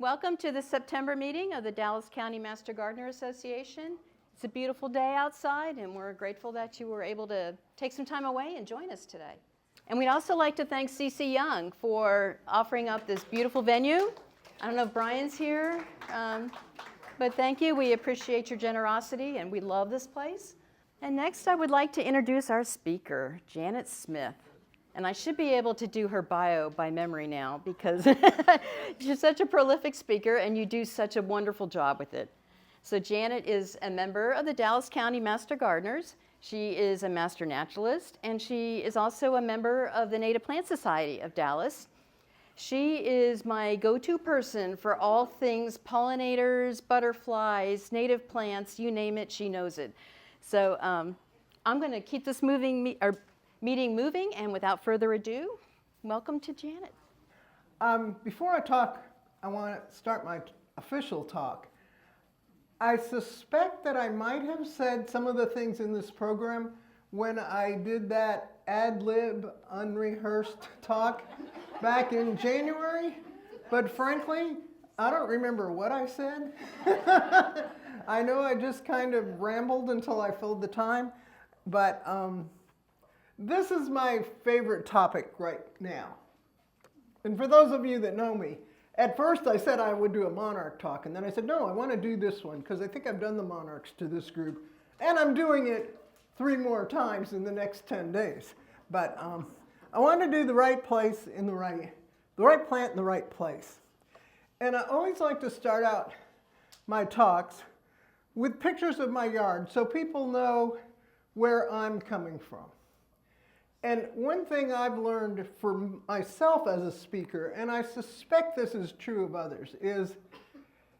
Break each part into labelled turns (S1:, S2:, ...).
S1: Welcome to the September meeting of the Dallas County Master Gardener Association. It's a beautiful day outside, and we're grateful that you were able to take some time away and join us today. And we'd also like to thank CC Young for offering up this beautiful venue. I don't know if Brian's here, but thank you. We appreciate your generosity, and we love this place. And next, I would like to introduce our speaker, Janet Smith. And I should be able to do her bio by memory now because you're such a prolific speaker and you do such a wonderful job with it. So Janet is a member of the Dallas County Master Gardeners. She is a master naturalist, and she is also a member of the Native Plant Society of Dallas. She is my go-to person for all things pollinators, butterflies, native plants, you name it, she knows it. So I'm going to keep this meeting moving, and without further ado, welcome to Janet.
S2: Before I talk, I want to start my official talk. I suspect that I might have said some of the things in this program when I did that ad-lib, unrehearsed talk back in January, but frankly, I don't remember what I said. I know I just kind of rambled until I filled the time, but this is my favorite topic right now. And for those of you that know me, at first I said I would do a monarch talk, and then I said, no, I want to do this one because I think I've done the monarchs to this group, and I'm doing it 3 more times in the next 10 days. But I want to do the right place in the right plant in the right place. And I always like to start out my talks with pictures of my yard so people know where I'm coming from. And one thing I've learned for myself as a speaker, and I suspect this is true of others, is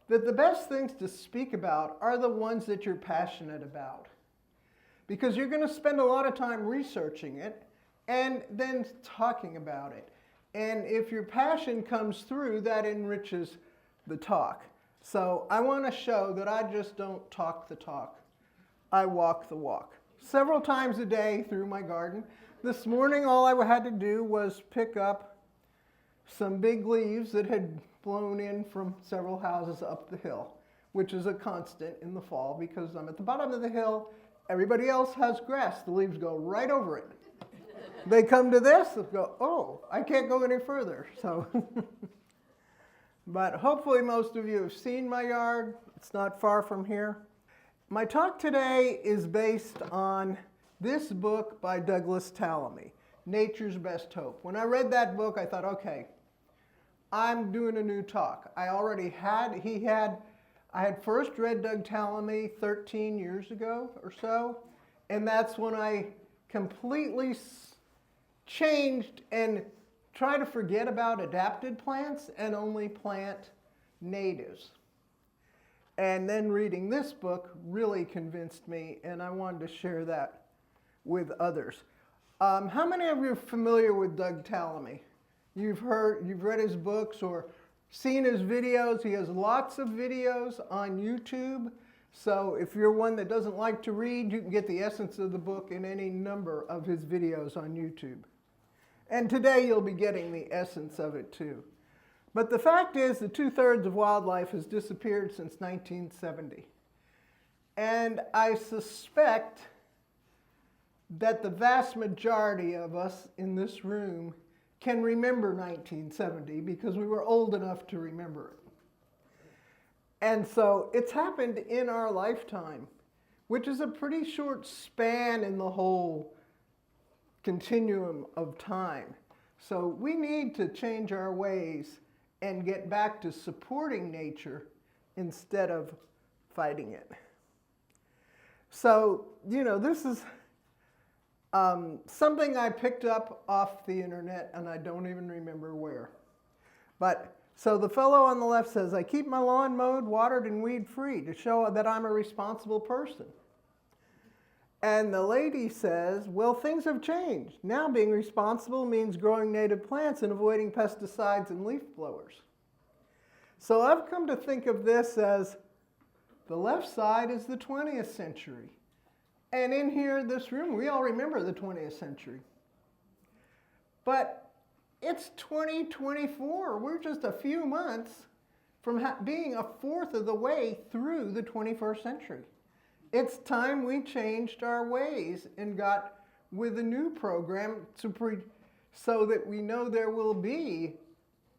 S2: that the best things to speak about are the ones that you're passionate about. Because you're going to spend a lot of time researching it and then talking about it. And if your passion comes through, that enriches the talk. So I want to show that I just don't talk the talk. I walk the walk. Several times a day through my garden. This morning, all I had to do was pick up some big leaves that had blown in from several houses up the hill, which is a constant in the fall because I'm at the bottom of the hill. Everybody else has grass. The leaves go right over it. They come to this and go, oh, I can't go any further. So, but hopefully most of you have seen my yard. It's not far from here. My talk today is based on this book by Douglas Tallamy, Nature's Best Hope. When I read that book, I thought, okay, I'm doing a new talk. I had first read Doug Tallamy 13 years ago or so, and that's when I completely changed and tried to forget about adapted plants and only plant natives. And then reading this book really convinced me, and I wanted to share that with others. How many of you are familiar with Doug Tallamy? You've read his books or seen his videos. He has lots of videos on YouTube. So if you're one that doesn't like to read, you can get the essence of the book in any number of his videos on YouTube. And today you'll be getting the essence of it too. But the fact is that 2/3 of wildlife has disappeared since 1970. And I suspect that the vast majority of us in this room can remember 1970 because we were old enough to remember it. And so it's happened in our lifetime, which is a pretty short span in the whole continuum of time. So we need to change our ways and get back to supporting nature instead of fighting it. So, this is something I picked up off the internet, and I don't even remember where. But so the fellow on the left says, I keep my lawn mowed, watered, and weed-free to show that I'm a responsible person. And the lady says, well, things have changed. Now being responsible means growing native plants and avoiding pesticides and leaf blowers. So I've come to think of this as the left side is the 20th century. And in here, this room, we all remember the 20th century. But it's 2024. We're just a few months from being a fourth of the way through the 21st century. It's time we changed our ways and got with a new program so that we know there will be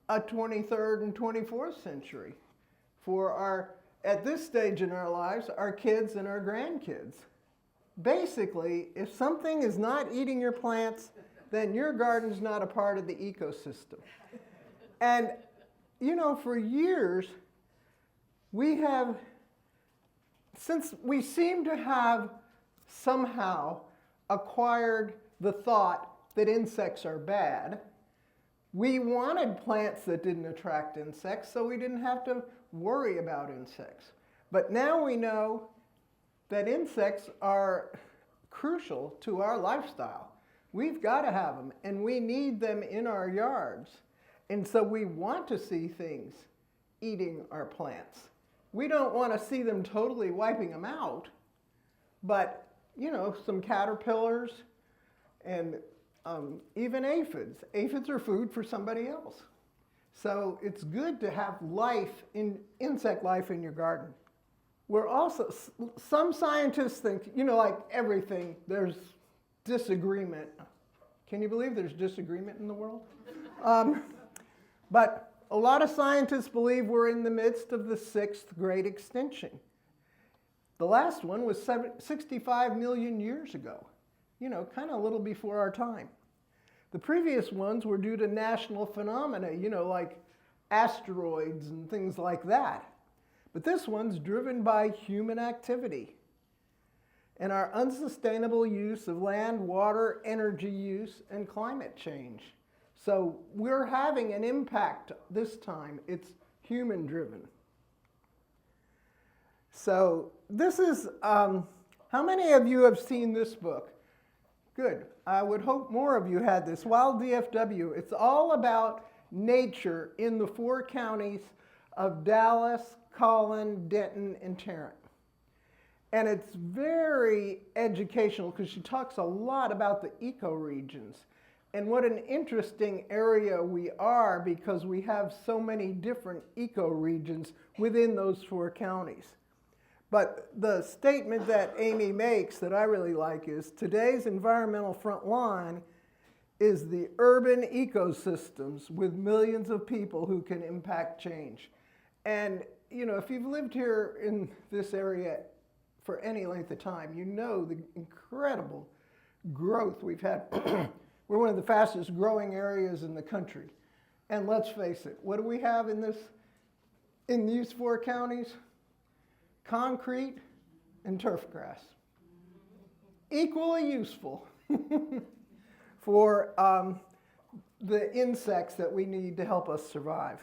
S2: a 23rd and 24th century for at this stage in our lives, our kids and our grandkids. Basically, if something is not eating your plants, then your garden's not a part of the ecosystem. And, for years, since we seem to have somehow acquired the thought that insects are bad, we wanted plants that didn't attract insects so we didn't have to worry about insects. But now we know that insects are crucial to our lifestyle. We've got to have them, and we need them in our yards. And so we want to see things eating our plants. We don't want to see them totally wiping them out, but, some caterpillars and even aphids. Aphids are food for somebody else. So it's good to have insect life in your garden. Some scientists think, like everything, there's disagreement. Can you believe there's disagreement in the world? But a lot of scientists believe we're in the midst of the 6th great extinction. The last one was 65 million years ago, kind of a little before our time. The previous ones were due to national phenomena, like asteroids and things like that. But this one's driven by human activity and our unsustainable use of land, water, energy use, and climate change. So we're having an impact this time. It's human driven. So this is, how many of you have seen this book? Good. I would hope more of you had this. Wild DFW. It's all about nature in the 4 counties of Dallas, Collin, Denton, and Tarrant. And it's very educational because she talks a lot about the ecoregions and what an interesting area we are because we have so many different ecoregions within those 4 counties. But the statement that Amy makes that I really like is, today's environmental front line is the urban ecosystems with millions of people who can impact change. And, if you've lived here in this area for any length of time, you know the incredible growth we've had. We're one of the fastest growing areas in the country. And let's face it, what do we have in these 4 counties? Concrete and turf grass. Equally useful for the insects that we need to help us survive.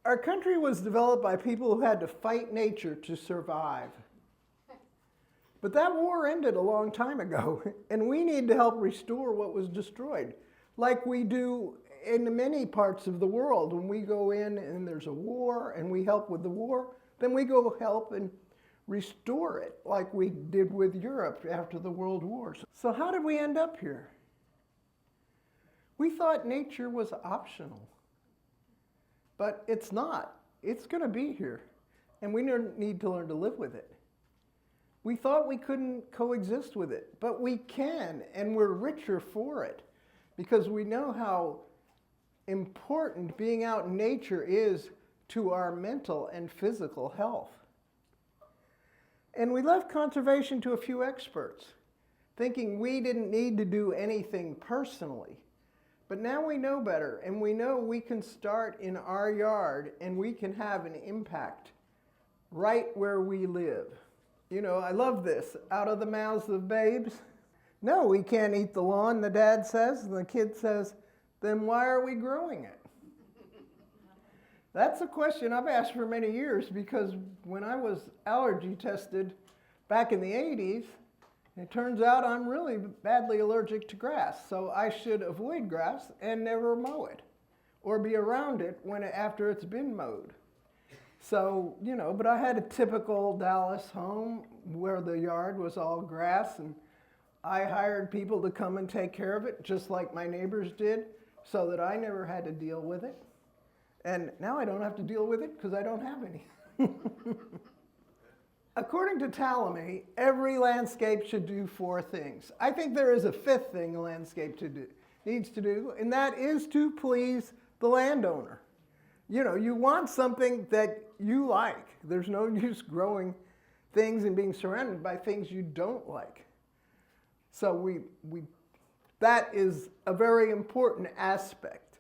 S2: Our country was developed by people who had to fight nature to survive. But that war ended a long time ago, and we need to help restore what was destroyed, like we do in many parts of the world. When we go in and there's a war and we help with the war, then we go help and restore it, like we did with Europe after the World Wars. So how did we end up here? We thought nature was optional, but it's not. It's going to be here, and we need to learn to live with it. We thought we couldn't coexist with it, but we can, and we're richer for it because we know how important being out in nature is to our mental and physical health. And we left conservation to a few experts, thinking we didn't need to do anything personally. But now we know better, and we know we can start in our yard and we can have an impact right where we live. I love this. Out of the mouths of babes. No, we can't eat the lawn, the dad says, and the kid says, then why are we growing it? That's a question I've asked for many years because when I was allergy tested back in the 80s, it turns out I'm really badly allergic to grass, so I should avoid grass and never mow it or be around it after it's been mowed. So, but I had a typical Dallas home where the yard was all grass, and I hired people to come and take care of it, just like my neighbors did, so that I never had to deal with it. And now I don't have to deal with it because I don't have any. According to Ptolemy, every landscape should do 4 things. I think there is a 5th thing a landscape needs to do, and that is to please the landowner. You know, you want something that you like. There's no use growing things and being surrounded by things you don't like. So that is a very important aspect.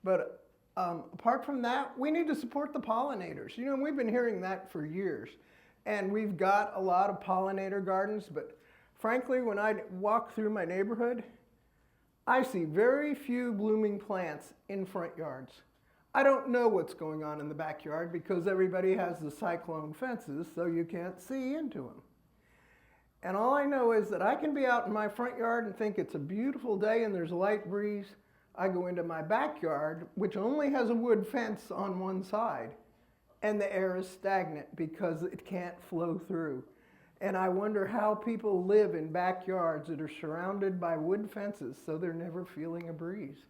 S2: But apart from that, we need to support the pollinators. You know, we've been hearing that for years. And we've got a lot of pollinator gardens, but frankly, when I walk through my neighborhood, I see very few blooming plants in front yards. I don't know what's going on in the backyard because everybody has the cyclone fences, so you can't see into them. And all I know is that I can be out in my front yard and think it's a beautiful day and there's a light breeze. I go into my backyard, which only has a wood fence on one side, and the air is stagnant because it can't flow through. And I wonder how people live in backyards that are surrounded by wood fences so they're never feeling a breeze.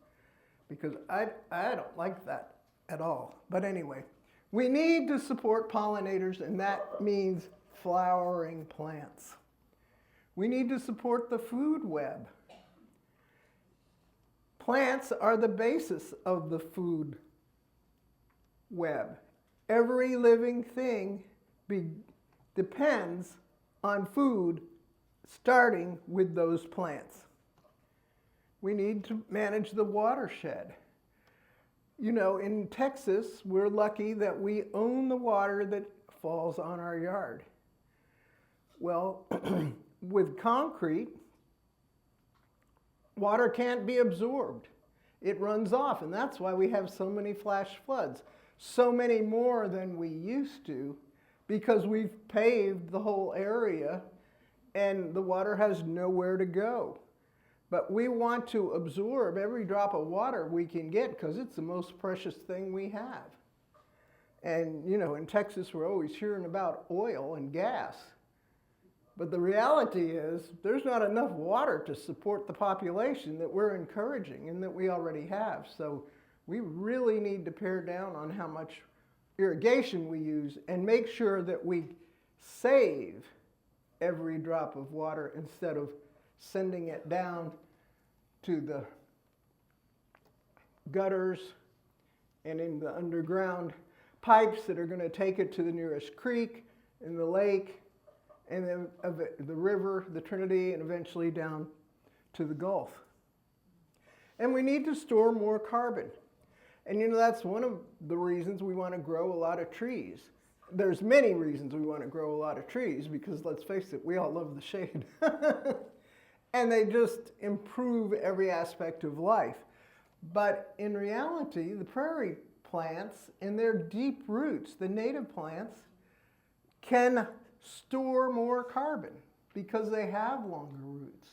S2: Because I don't like that at all. But anyway, we need to support pollinators, and that means flowering plants. We need to support the food web. Plants are the basis of the food web. Every living thing depends on food, starting with those plants. We need to manage the watershed. You know, in Texas, we're lucky that we own the water that falls on our yard. Well, with concrete, water can't be absorbed. It runs off, and that's why we have so many flash floods. So many more than we used to, because we've paved the whole area and the water has nowhere to go. But we want to absorb every drop of water we can get because it's the most precious thing we have. And you know, in Texas, we're always hearing about oil and gas. But the reality is there's not enough water to support the population that we're encouraging and that we already have. So we really need to pare down on how much irrigation we use and make sure that we save every drop of water instead of sending it down to the gutters and in the underground pipes that are going to take it to the nearest creek and the lake and then the river, the Trinity, and eventually down to the Gulf. And we need to store more carbon. And you know, that's one of the reasons we want to grow a lot of trees. There's many reasons we want to grow a lot of trees because, let's face it, we all love the shade. And they just improve every aspect of life. But in reality, the prairie plants and their deep roots, the native plants, can store more carbon because they have longer roots.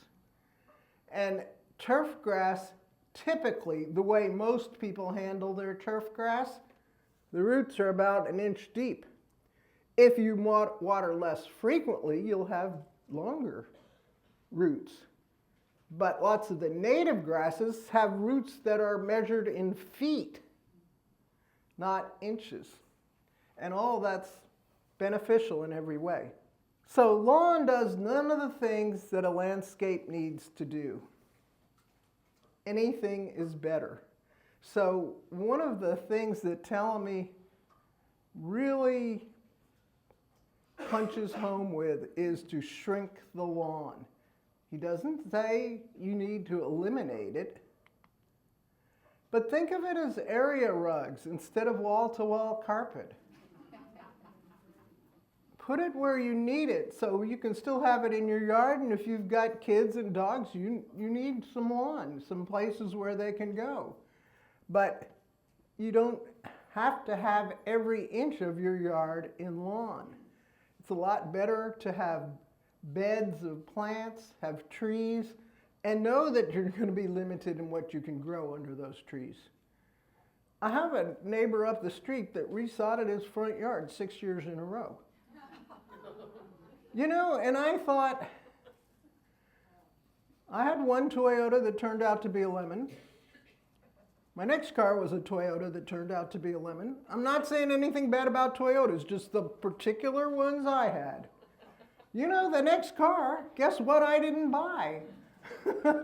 S2: And turf grass, typically, the way most people handle their turf grass, the roots are about 1 inch deep. If you water less frequently, you'll have longer roots. But lots of the native grasses have roots that are measured in feet, not inches. And all that's beneficial in every way. So lawn does none of the things that a landscape needs to do. Anything is better. So one of the things that Ptolemy really punches home with is to shrink the lawn. He doesn't say you need to eliminate it, but think of it as area rugs instead of wall-to-wall carpet. Put it where you need it so you can still have it in your yard, and if you've got kids and dogs, you need some lawn, some places where they can go. But you don't have to have every inch of your yard in lawn. It's a lot better to have beds of plants, have trees, and know that you're going to be limited in what you can grow under those trees. I have a neighbor up the street that resodded his front yard 6 years in a row. You know, and I thought, I had one Toyota that turned out to be a lemon. My next car was a Toyota that turned out to be a lemon. I'm not saying anything bad about Toyotas, just the particular ones I had. You know, the next car, guess what I didn't buy?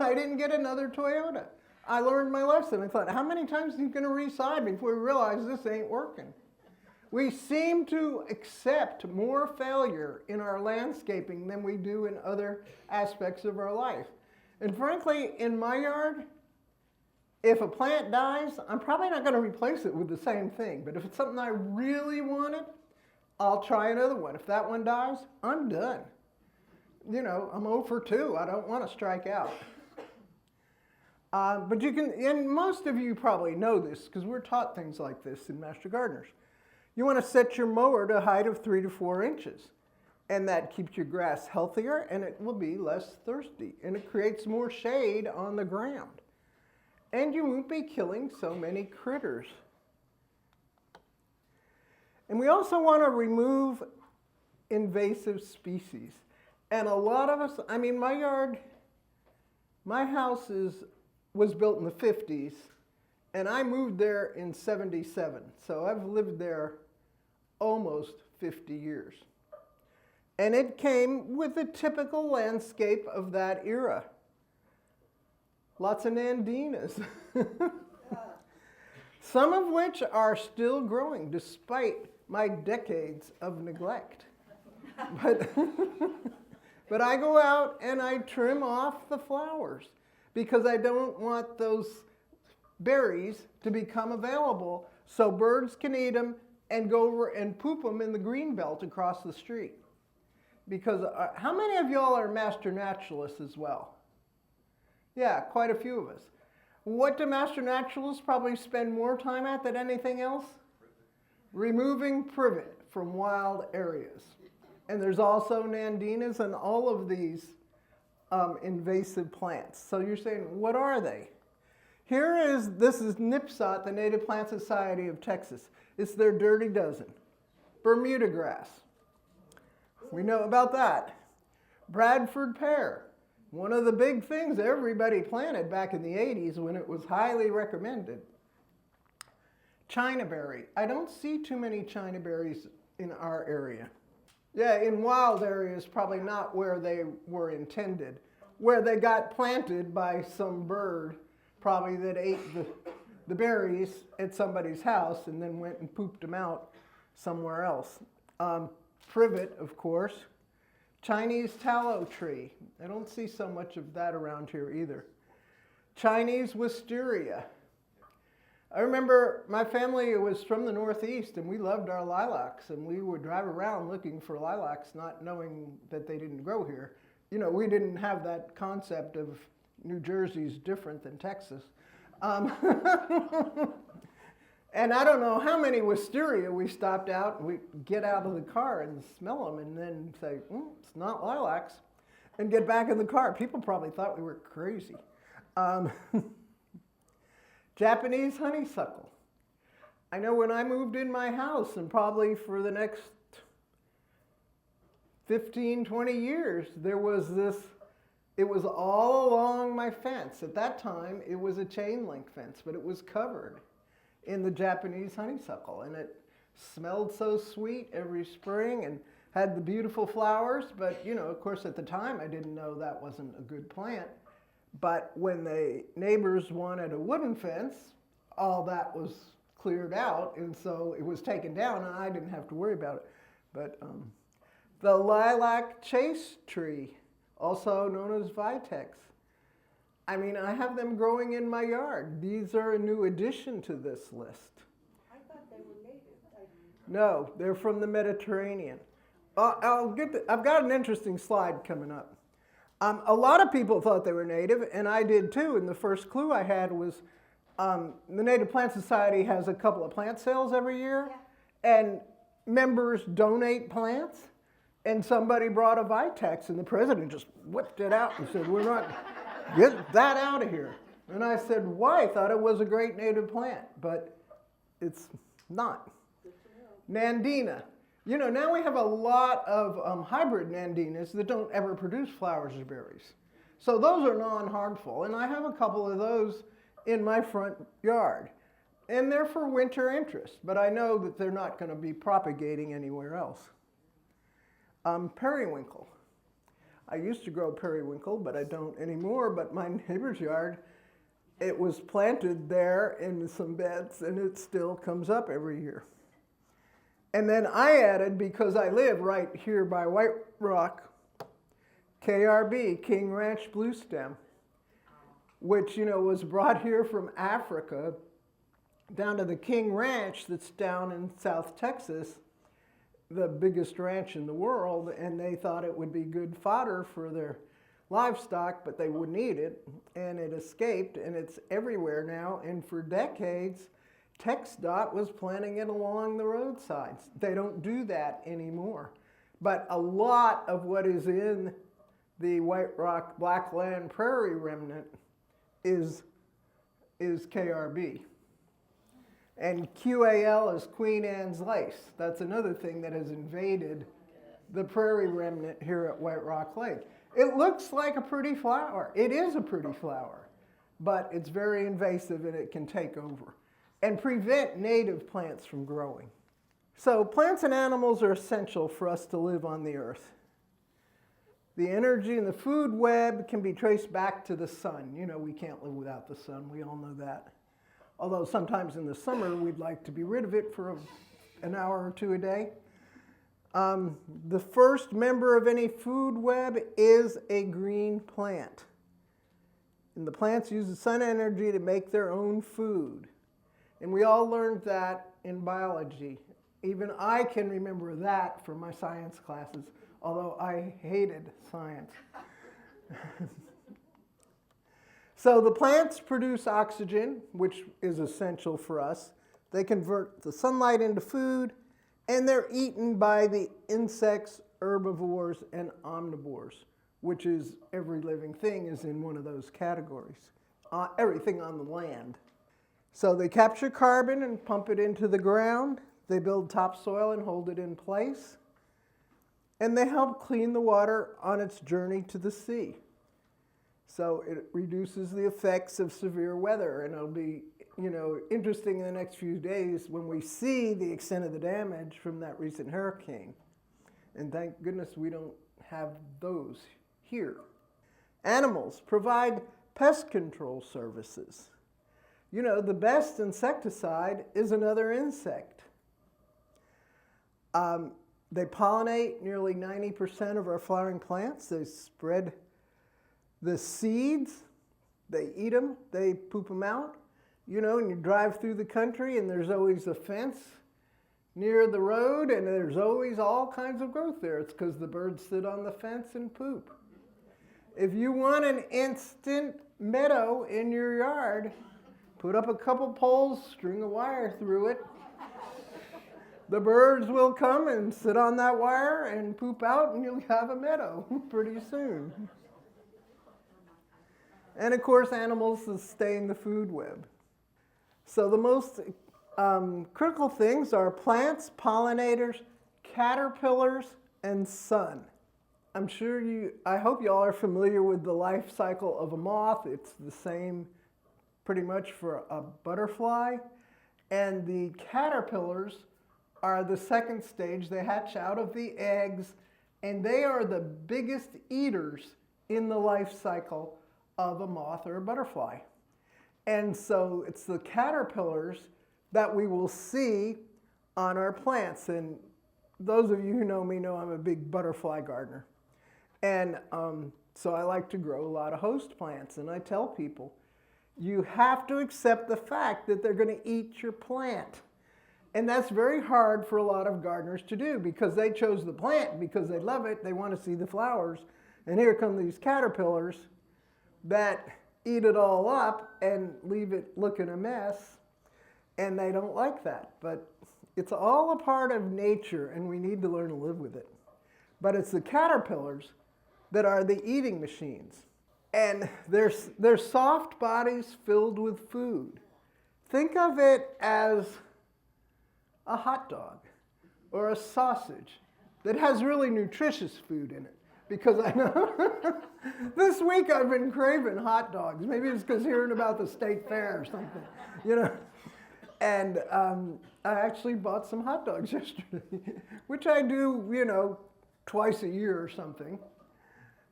S2: I didn't get another Toyota. I learned my lesson. I thought, how many times are you going to re-side before we realize this ain't working? We seem to accept more failure in our landscaping than we do in other aspects of our life. And frankly, in my yard, if a plant dies, I'm probably not going to replace it with the same thing. But if it's something I really wanted, I'll try another one. If that one dies, I'm done. You know, I'm 0 for 2. I don't want to strike out. But you can, and most of you probably know this because we're taught things like this in Master Gardeners. You want to set your mower to a height of 3 to 4 inches. And that keeps your grass healthier and it will be less thirsty. And it creates more shade on the ground. And you won't be killing so many critters. And we also want to remove invasive species. And a lot of us, I mean, my house was built in the 50s, and I moved there in 77. So I've lived there almost 50 years. And it came with the typical landscape of that era. Lots of nandinas. Some of which are still growing despite my decades of neglect. But I go out and I trim off the flowers because I don't want those berries to become available so birds can eat them and go over and poop them in the green belt across the street. Because how many of y'all are master naturalists as well? Yeah, quite a few of us. What do master naturalists probably spend more time at than anything else? Removing privet from wild areas. And there's also nandinas and all of these invasive plants. So you're saying, what are they? This is Nipsot, the Native Plant Society of Texas. It's their dirty dozen. Bermuda grass. We know about that. Bradford pear. One of the big things everybody planted back in the 80s when it was highly recommended. China berry. I don't see too many China berries in our area. Yeah, in wild areas, probably not where they were intended. Where they got planted by some bird, probably that ate the berries at somebody's house and then went and pooped them out somewhere else. Privet, of course. Chinese tallow tree. I don't see so much of that around here either. Chinese wisteria. I remember my family was from the Northeast and we loved our lilacs and we would drive around looking for lilacs not knowing that they didn't grow here. You know, we didn't have that concept of New Jersey's different than Texas. And I don't know how many wisteria we stopped out and we get out of the car and smell them and then say, it's not lilacs, and get back in the car. People probably thought we were crazy. Japanese honeysuckle. I know when I moved in my house and probably for the next 15, 20 years, there was this, it was all along my fence. At that time, it was a chain link fence, but it was covered in the Japanese honeysuckle. And it smelled so sweet every spring and had the beautiful flowers. But, you know, of course, at the time, I didn't know that wasn't a good plant. But when the neighbors wanted a wooden fence, all that was cleared out, and so it was taken down, and I didn't have to worry about it. But the lilac chase tree, also known as vitex. I mean, I have them growing in my yard. These are a new addition to this list.
S3: I thought they were native.
S2: No, they're from the Mediterranean. I've got an interesting slide coming up. A lot of people thought they were native, and I did too. And the first clue I had was the Native Plant Society has a couple of plant sales every year, and members donate plants. And somebody brought a vitex, and the president just whipped it out and said, "We're not, get that out of here." And I said, "Why? I thought it was a great native plant," but it's not. Nandina. You know, now we have a lot of hybrid nandinas that don't ever produce flowers or berries. So those are non-harmful, and I have a couple of those in my front yard. And they're for winter interest, but I know that they're not going to be propagating anywhere else. Periwinkle. I used to grow periwinkle, but I don't anymore. But my neighbor's yard, it was planted there in some beds, and it still comes up every year. And then I added, because I live right here by White Rock, KRB, King Ranch Bluestem, which, you know, was brought here from Africa down to the King Ranch that's down in South Texas, the biggest ranch in the world, and they thought it would be good fodder for their livestock, but they wouldn't eat it, and it escaped, and it's everywhere now. And for decades, TxDOT was planting it along the roadsides. They don't do that anymore. But a lot of what is in the White Rock Blackland Prairie remnant is KRB. And QAL is Queen Anne's lace. That's another thing that has invaded the prairie remnant here at White Rock Lake. It looks like a pretty flower. It is a pretty flower, but it's very invasive and it can take over and prevent native plants from growing. So plants and animals are essential for us to live on the earth. The energy in the food web can be traced back to the sun. You know, we can't live without the sun. We all know that. Although sometimes in the summer, we'd like to be rid of it for an hour or two a day. The first member of any food web is a green plant. And the plants use the sun energy to make their own food. And we all learned that in biology. Even I can remember that from my science classes, although I hated science. So the plants produce oxygen, which is essential for us. They convert the sunlight into food, and they're eaten by the insects, herbivores, and omnivores, which is every living thing is in one of those categories. Everything on the land. So they capture carbon and pump it into the ground. They build topsoil and hold it in place. And they help clean the water on its journey to the sea. So it reduces the effects of severe weather, and it'll be, you know, interesting in the next few days when we see the extent of the damage from that recent hurricane. And thank goodness we don't have those here. Animals provide pest control services. You know, the best insecticide is another insect. They pollinate nearly 90% of our flowering plants. They spread the seeds, they eat them, they poop them out. You know, and you drive through the country and there's always a fence near the road and there's always all kinds of growth there. It's because the birds sit on the fence and poop. If you want an instant meadow in your yard, put up a couple poles, string a wire through it. The birds will come and sit on that wire and poop out and you'll have a meadow pretty soon. And of course, animals sustain the food web. So the most critical things are plants, pollinators, caterpillars, and sun. I hope you all are familiar with the life cycle of a moth. It's the same pretty much for a butterfly. And the caterpillars are the second stage. They hatch out of the eggs, and they are the biggest eaters in the life cycle of a moth or a butterfly. And so it's the caterpillars that we will see on our plants. And those of you who know me know I'm a big butterfly gardener. And so I like to grow a lot of host plants. And I tell people, you have to accept the fact that they're going to eat your plant. And that's very hard for a lot of gardeners to do because they chose the plant because they love it. They want to see the flowers. And here come these caterpillars that eat it all up and leave it looking a mess, and they don't like that. But it's all a part of nature, and we need to learn to live with it. But it's the caterpillars that are the eating machines. And they're soft bodies filled with food. Think of it as a hot dog or a sausage that has really nutritious food in it. because I know this week I've been craving hot dogs. Maybe it's because hearing about the state fair or something, you know. And I actually bought some hot dogs yesterday, which I do, you know, twice a year or something.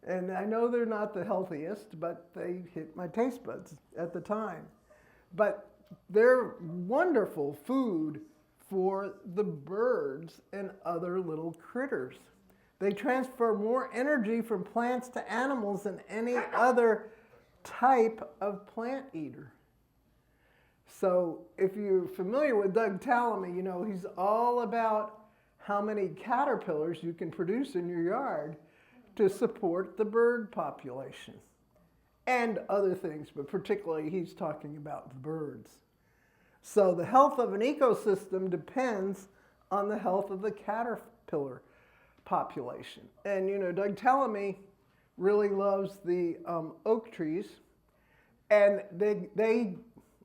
S2: And I know they're not the healthiest, but they hit my taste buds at the time. But they're wonderful food for the birds and other little critters. They transfer more energy from plants to animals than any other type of plant eater. So if you're familiar with Doug Tallamy, you know he's all about how many caterpillars you can produce in your yard to support the bird population and other things, but particularly he's talking about the birds. So the health of an ecosystem depends on the health of the caterpillar population. And you know, Doug Tallamy really loves the oak trees, and they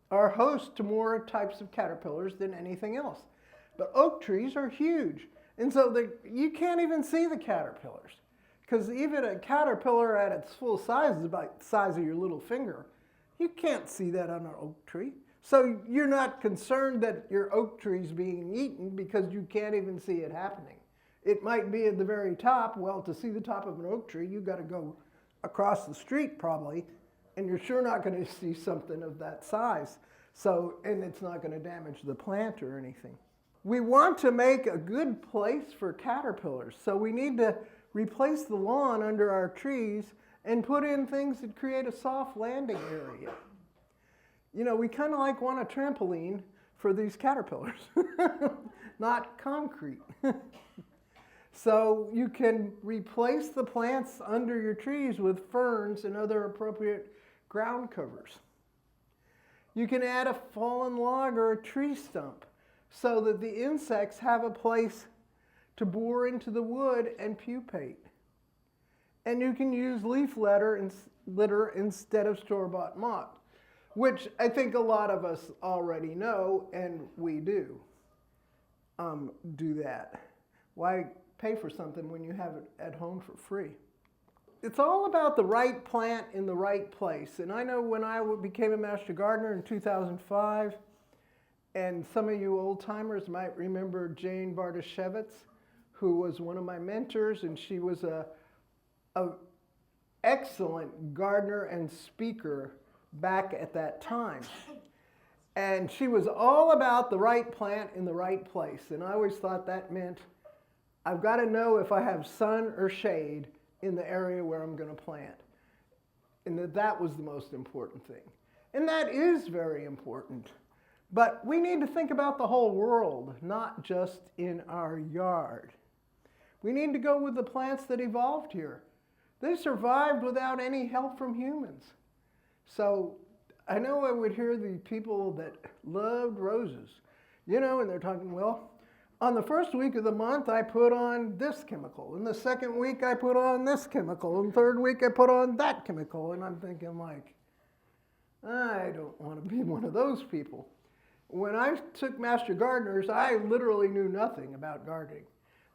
S2: are host to more types of caterpillars than anything else. But oak trees are huge, and so you can't even see the caterpillars, because even a caterpillar at its full size is about the size of your little finger. You can't see that on an oak tree. So you're not concerned that your oak tree is being eaten because you can't even see it happening. It might be at the very top. Well, to see the top of an oak tree, you've got to go across the street probably, and you're sure not going to see something of that size. So, and it's not going to damage the plant or anything. We want to make a good place for caterpillars, so we need to replace the lawn under our trees and put in things that create a soft landing area. You know, we kind of like want a trampoline for these caterpillars, not concrete. So you can replace the plants under your trees with ferns and other appropriate ground covers. You can add a fallen log or a tree stump so that the insects have a place to bore into the wood and pupate. And you can use leaf litter instead of store-bought moss, which I think a lot of us already know, and we do that. Why pay for something when you have it at home for free? It's all about the right plant in the right place. And I know when I became a master gardener in 2005, and some of you old timers might remember Jane Bartoshevitz, who was one of my mentors, and she was a excellent gardener and speaker back at that time. And she was all about the right plant in the right place. And I always thought that meant I've got to know if I have sun or shade in the area where I'm going to plant. And that was the most important thing. And that is very important. But we need to think about the whole world, not just in our yard. We need to go with the plants that evolved here. They survived without any help from humans. So I know I would hear the people that loved roses, you know, and they're talking, well, on the first week of the month, I put on this chemical. And the second week, I put on this chemical. And third week, I put on that chemical. And I'm thinking like, I don't want to be one of those people. When I took Master Gardeners, I literally knew nothing about gardening.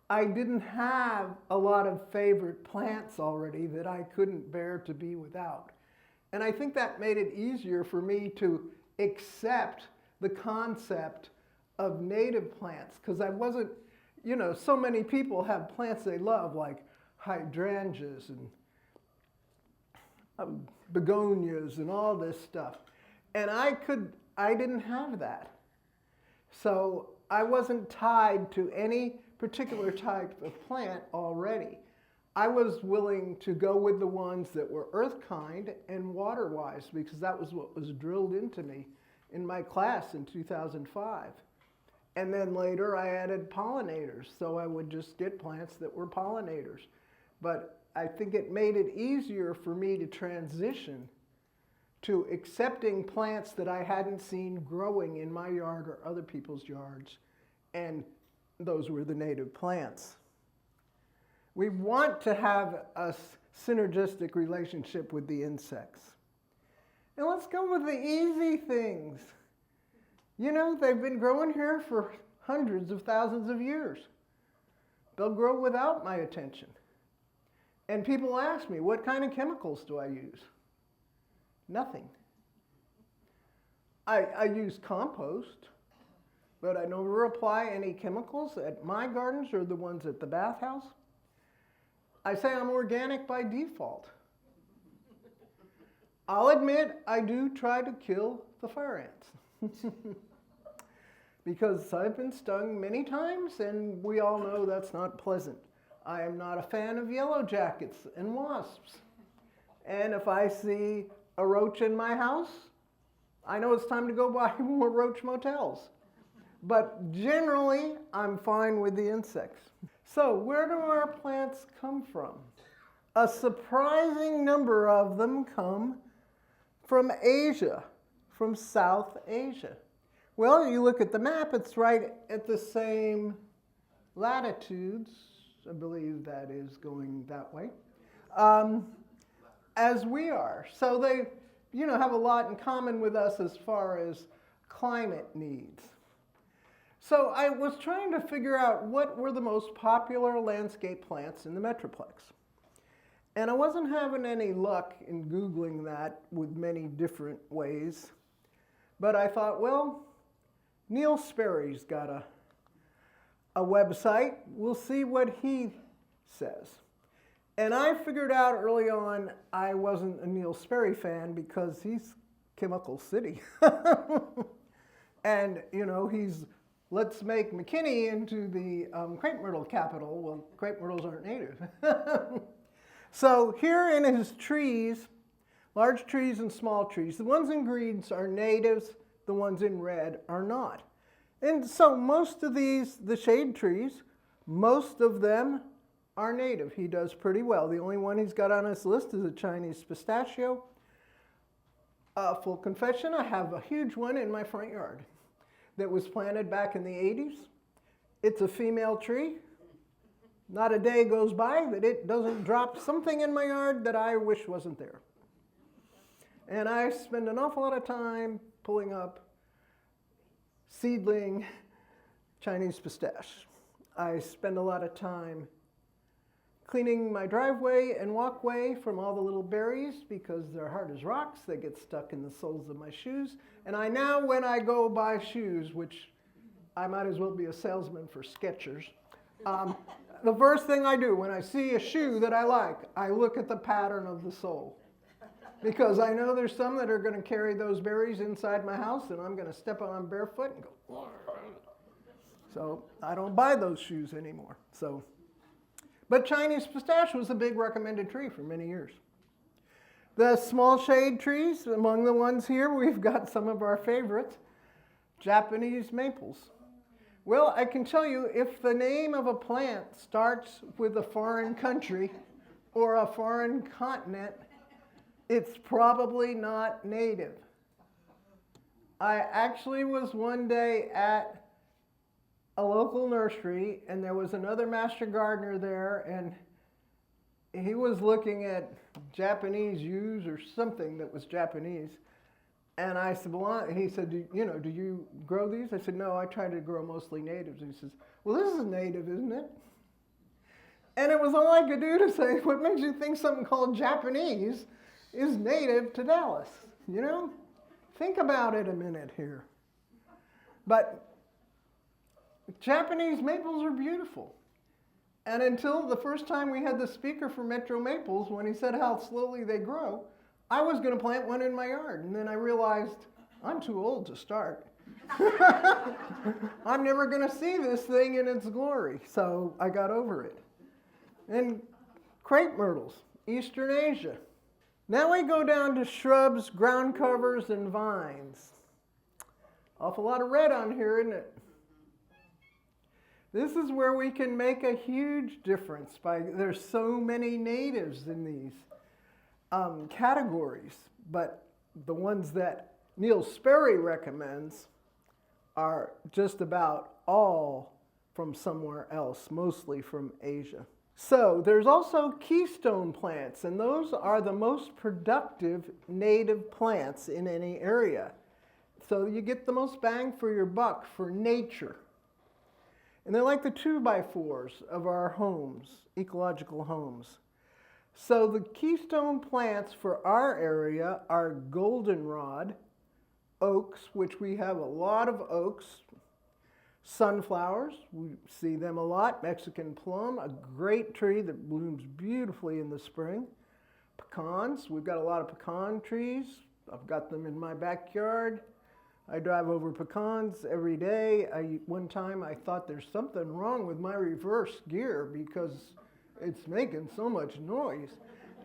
S2: I didn't have a lot of favorite plants already that I couldn't bear to be without. And I think that made it easier for me to accept the concept of native plants, because I wasn't, you know, so many people have plants they love, like hydrangeas and begonias and all this stuff. And I didn't have that. So I wasn't tied to any particular type of plant already. I was willing to go with the ones that were earth-kind and water-wise, because that was what was drilled into me in my class in 2005. And then later I added pollinators, so I would just get plants that were pollinators. But I think it made it easier for me to transition to accepting plants that I hadn't seen growing in my yard or other people's yards, and those were the native plants. We want to have a synergistic relationship with the insects. And let's go with the easy things. You know, they've been growing here for hundreds of thousands of years. They'll grow without my attention. And people ask me, what kind of chemicals do I use? Nothing. I use compost, but I never apply any chemicals at my gardens or the ones at the bathhouse. I say I'm organic by default. I'll admit I do try to kill the fire ants. Because I've been stung many times and we all know that's not pleasant. I am not a fan of yellow jackets and wasps. And if I see a roach in my house, I know it's time to go buy more roach motels. But generally, I'm fine with the insects. So where do our plants come from? A surprising number of them come from Asia, from South Asia. Well, you look at the map, it's right at the same latitudes, I believe that is going that way, as we are. So they, have a lot in common with us as far as climate needs. So I was trying to figure out what were the most popular landscape plants in the Metroplex. And I wasn't having any luck in Googling that with many different ways. But I thought, well, Neil Sperry's got a website. We'll see what he says. And I figured out early on I wasn't a Neil Sperry fan because he's Chemical City. And, he's, let's make McKinney into the crepe myrtle capital. Well, crepe myrtles aren't native. So here in his trees, large trees and small trees, the ones in greens are natives, the ones in red are not. And so most of these, the shade trees, most of them are native. He does pretty well. The only one he's got on his list is a Chinese pistachio. Full confession, I have a huge one in my front yard that was planted back in the 80s. It's a female tree. Not a day goes by that it doesn't drop something in my yard that I wish wasn't there. And I spend an awful lot of time pulling up seedling Chinese pistache. I spend a lot of time cleaning my driveway and walkway from all the little berries because they're hard as rocks. They get stuck in the soles of my shoes. And I now, when I go buy shoes, which I might as well be a salesman for Skechers, the first thing I do when I see a shoe that I like, I look at the pattern of the sole. Because I know there's some that are going to carry those berries inside my house and I'm going to step on them barefoot and go, so I don't buy those shoes anymore. But Chinese pistache was a big recommended tree for many years. The small shade trees, among the ones here, we've got some of our favorites, Japanese maples. Well, I can tell you, if the name of a plant starts with a foreign country or a foreign continent, it's probably not native. I actually was one day at a local nursery, and there was another master gardener there, and he was looking at Japanese yews or something that was Japanese. And I said, well, he said, do you grow these? I said, no, I try to grow mostly natives. And he says, well, this is native, isn't it? And it was all I could do to say, what makes you think something called Japanese is native to Dallas? Think about it a minute here. But Japanese maples are beautiful. And until the first time we had the speaker for Metro Maples, when he said how slowly they grow, I was going to plant one in my yard, and then I realized I'm too old to start. I'm never going to see this thing in its glory, so I got over it. And crepe myrtles, Eastern Asia. Now we go down to shrubs, ground covers, and vines. Awful lot of red on here, isn't it? This is where we can make a huge difference. There's so many natives in these categories, but the ones that Neil Sperry recommends are just about all from somewhere else, mostly from Asia. So there's also keystone plants, and those are the most productive native plants in any area. So you get the most bang for your buck for nature. And they're like the 2x4s of our homes, ecological homes. So the keystone plants for our area are goldenrod, oaks, which we have a lot of oaks, sunflowers, we see them a lot, Mexican plum, a great tree that blooms beautifully in the spring, pecans, we've got a lot of pecan trees, I've got them in my backyard. I drive over pecans every day. One time I thought there's something wrong with my reverse gear because it's making so much noise.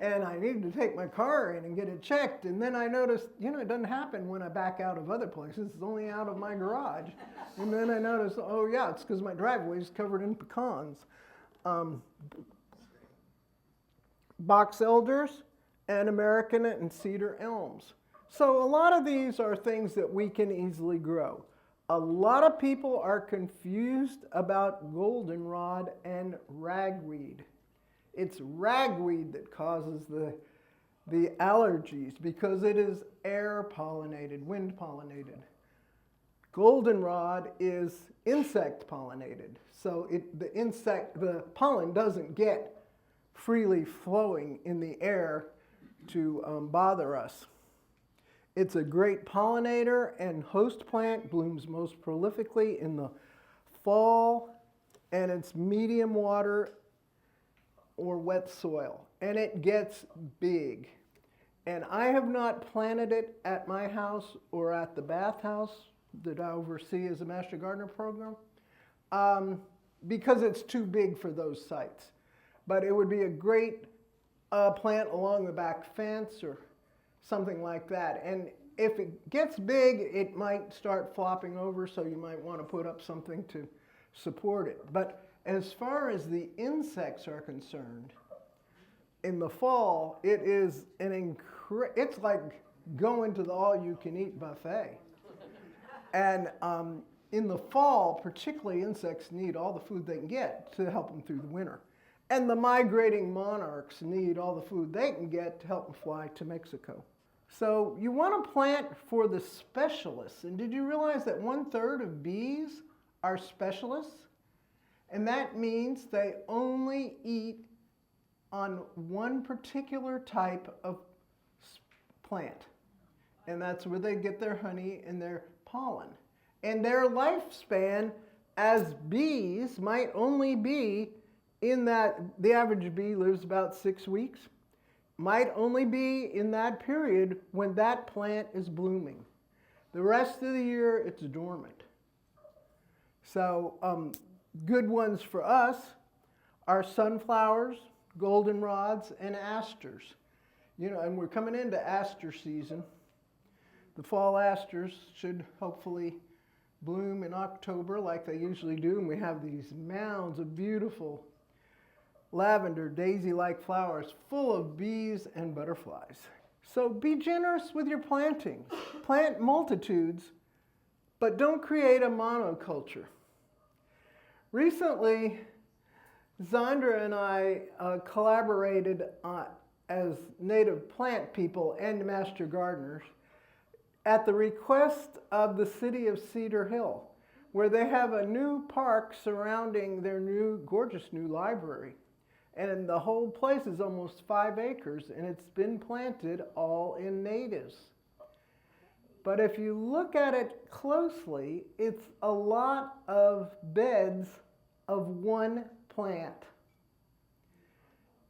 S2: And I needed to take my car in and get it checked. And then I noticed, it doesn't happen when I back out of other places. It's only out of my garage. And then I noticed, oh yeah, it's because my driveway is covered in pecans. Box elders and American and cedar elms. So a lot of these are things that we can easily grow. A lot of people are confused about goldenrod and ragweed. It's ragweed that causes the allergies because it is air pollinated, wind pollinated. Goldenrod is insect pollinated. So the pollen doesn't get freely flowing in the air to bother us. It's a great pollinator and host plant, blooms most prolifically in the fall, and it's medium water or wet soil, and it gets big. And I have not planted it at my house or at the bathhouse that I oversee as a Master Gardener program because it's too big for those sites. But it would be a great plant along the back fence or something like that. And if it gets big, it might start flopping over, so you might want to put up something to support it. But as far as the insects are concerned, in the fall, it is it's like going to the all-you-can-eat buffet. And in the fall, particularly, insects need all the food they can get to help them through the winter. And the migrating monarchs need all the food they can get to help them fly to Mexico. So you want to plant for the specialists. And did you realize that 1/3 of bees are specialists? And that means they only eat on one particular type of plant. And that's where they get their honey and their pollen. And their lifespan as bees might only be in that the average bee lives about 6 weeks, might only be in that period when that plant is blooming. The rest of the year, it's dormant. So good ones for us are sunflowers, goldenrods, and asters. And we're coming into aster season. The fall asters should hopefully bloom in October like they usually do, and we have these mounds of beautiful lavender, daisy-like flowers full of bees and butterflies. So be generous with your plantings. Plant multitudes, but don't create a monoculture. Recently, Zandra and I collaborated as native plant people and master gardeners at the request of the city of Cedar Hill, where they have a new park surrounding their gorgeous new library. And the whole place is almost 5 acres, and it's been planted all in natives. But if you look at it closely, it's a lot of beds of one plant.